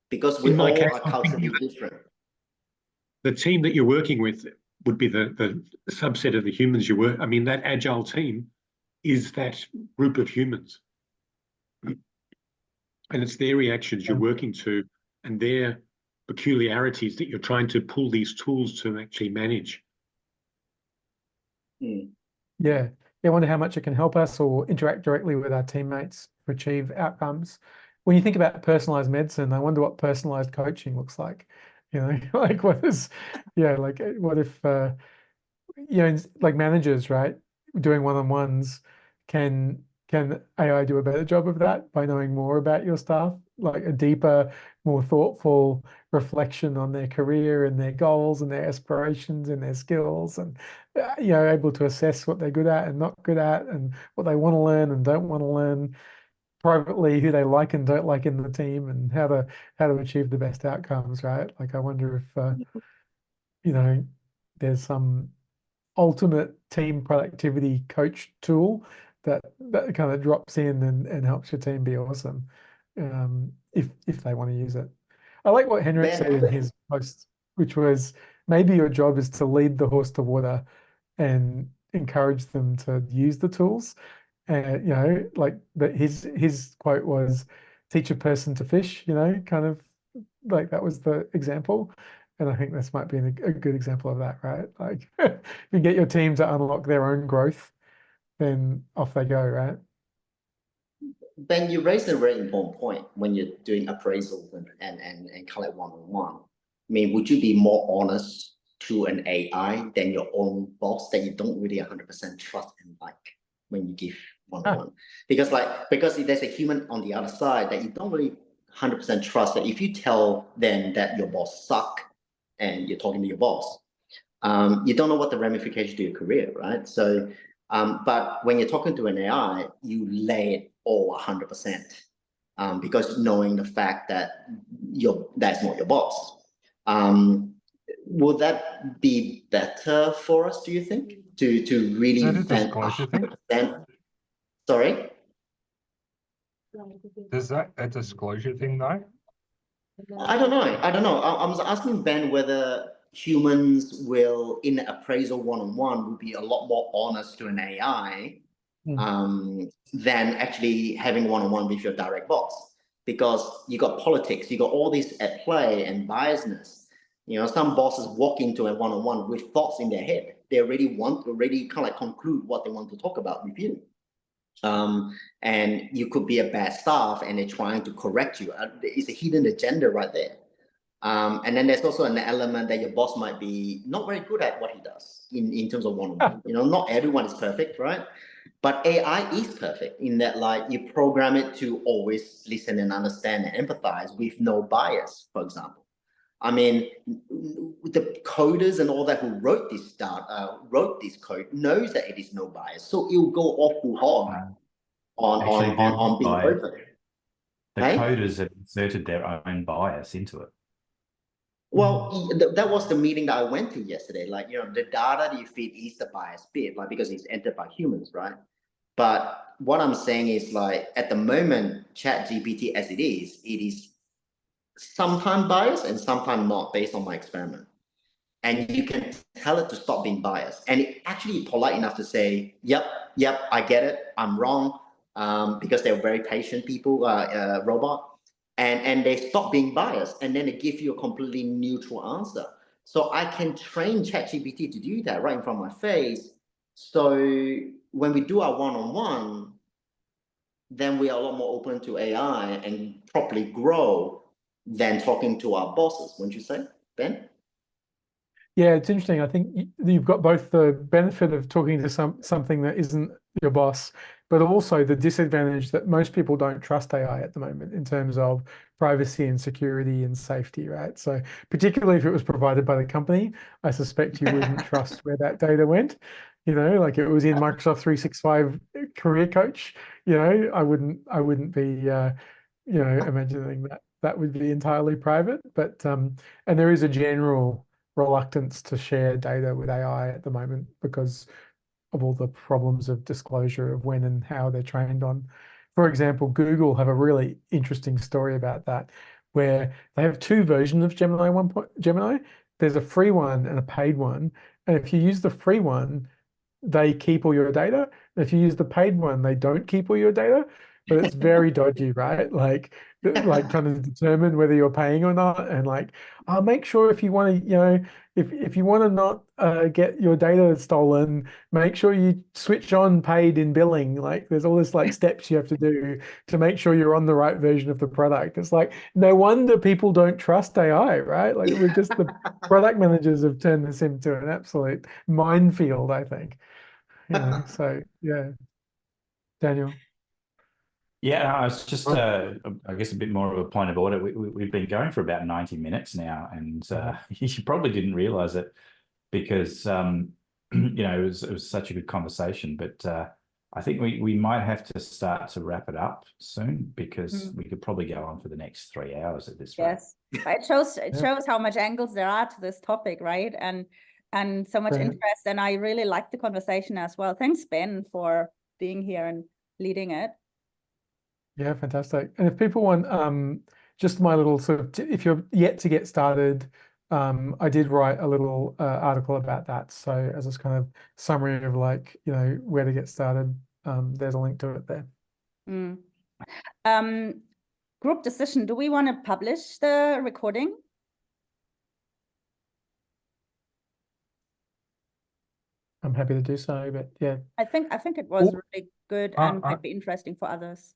Because we all are culturally different. The team that you're working with would be the subset of the humans you work. I mean, that Agile team is that group of humans. And it's their reactions you're working to and their peculiarities that you're trying to pull these tools to actually manage. Yeah. I wonder how much it can help us or interact directly with our teammates to achieve outcomes. When you think about personalized medicine, I wonder what personalized coaching looks like. Like what if, like managers, right, doing one-on-ones, can AI do a better job of that by knowing more about your staff like a deeper, more thoughtful reflection on their career and their goals and their aspirations and their skills, and able to assess what they're good at and not good at, and what they want to learn and don't want to learn privately, who they like and don't like in the team, and how to achieve the best outcomes, right? Like, I wonder if there's some ultimate team productivity coach tool that kind of drops in and helps your team be awesome, if they want to use it. I like what Henrik Ben, said in his post, which was, maybe your job is to lead the horse to water and encourage them to use the tools. And like that, his quote was, teach a person to fish, kind of like that was the example. And I think this might be a good example of that, right? Like, if you get your team to unlock their own growth, then off they go, right? Ben, you raised a very important point when you're doing appraisals and kind of one-on-one. I mean, would you be more honest to an AI than your own boss that you don't really 100% trust and like when you give one-on-one? Because there's a human on the other side that you don't really 100% trust, that if you tell them that your boss suck and you're talking to your boss, you don't know what the ramifications to your career, right? So, but when you're talking to an AI, you lay it all 100%, because knowing the fact that that's not your boss. Would that be better for us, do you think, to really Is that a vent disclosure thing? 100%? Sorry? Is that a disclosure thing though? I don't know. I was asking Ben whether humans will, in the appraisal one-on-one, will be a lot more honest to an AI than actually having one-on-one with your direct boss, because you got politics, you got all this at play and biasness. Some bosses walk into a one-on-one with thoughts in their head. They already kind of like conclude what they want to talk about with you. And you could be a bad staff and they're trying to correct you. It's a hidden agenda right there. And then there's also an element that your boss might be not very good at what he does in terms of one-on-one. Not everyone is perfect, right? But AI is perfect in that, like, you program it to always listen and understand and empathize with no bias, for example. I mean, the coders and all that who wrote this code knows that it is no bias, so it will go off full hog on being open. The coders have inserted their own bias into it. Well, that was the meeting that I went to yesterday. Like, the data that you feed is the bias bit, like, because it's entered by humans, right? But what I'm saying is, like, at the moment, ChatGPT as it is sometimes biased and sometimes not, based on my experiment. And you can tell it to stop being biased. And it actually polite enough to say, yep, I get it, I'm wrong, because they're very patient people, robot. And they stop being biased, and then they give you a completely neutral answer. So I can train ChatGPT to do that right in front of my face. So when we do our one-on-one, then we are a lot more open to AI and properly grow than talking to our bosses, wouldn't you say, Ben? Yeah, it's interesting. I think you've got both the benefit of talking to something that isn't your boss, but also the disadvantage that most people don't trust AI at the moment in terms of privacy and security and safety, right? So particularly if it was provided by the company, I suspect you wouldn't trust where that data went. Like it was in Microsoft 365 Career Coach, I wouldn't be imagining that would be entirely private. But and there is a general reluctance to share data with AI at the moment because of all the problems of disclosure of when and how they're trained on. For example, Google have a really interesting story about that, where they have two versions of Gemini. There's a free one and a paid one. And if you use the free one, they keep all your data. If you use the paid one, they don't keep all your data. But it's very dodgy, right? Like kind of determine whether you're paying or not. And like, I'll make sure if you want to, if you want to not get your data stolen, make sure you switch on paid in billing. Like there's all this like steps you have to do to make sure you're on the right version of the product. It's like, no wonder people don't trust AI, right? Like we're just the product managers have turned this into an absolute minefield, I think. So yeah, Daniel. Yeah, no, it's just, I guess, a bit more of a point of order. We've been going for about 90 minutes now, and you probably didn't realize it because, you know, it was such a good conversation. But I think we might have to start to wrap it up soon because we could probably go on for the next 3 hours at this rate. Yes, but it shows how much angles there are to this topic, right? And so much interest, and I really liked the conversation as well. Thanks, Ben, for being here and leading it. Yeah, fantastic. And if people want just my little sort of, if you're yet to get started, I did write a little article about that. So as a kind of summary of like, you know, where to get started, there's a link to it there. Group decision, do we want to publish the recording? I'm happy to do so, but yeah. I think it was really good and might be interesting for others.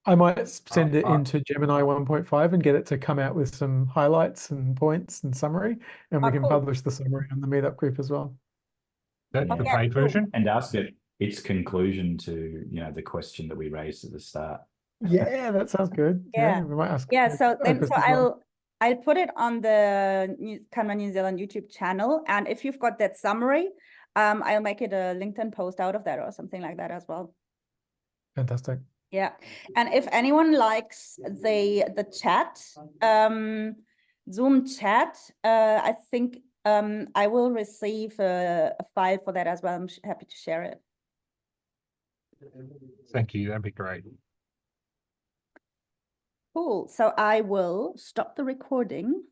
I might send it into Gemini 1.5 and get it to come out with some highlights and points and summary, and we can publish the summary on the meetup group as well. That's the paid version. And ask it its conclusion to, you know, the question that we raised at the start. Yeah, that sounds good. Yeah, we might ask. Yeah, so I'll put it on the Kanban New Zealand YouTube channel, and if you've got that summary, I'll make it a LinkedIn post out of that or something like that as well. Fantastic. Yeah, and if anyone likes the chat, Zoom chat, I think I will receive a file for that as well. I'm happy to share it. Thank you, that'd be great. Cool, so I will stop the recording.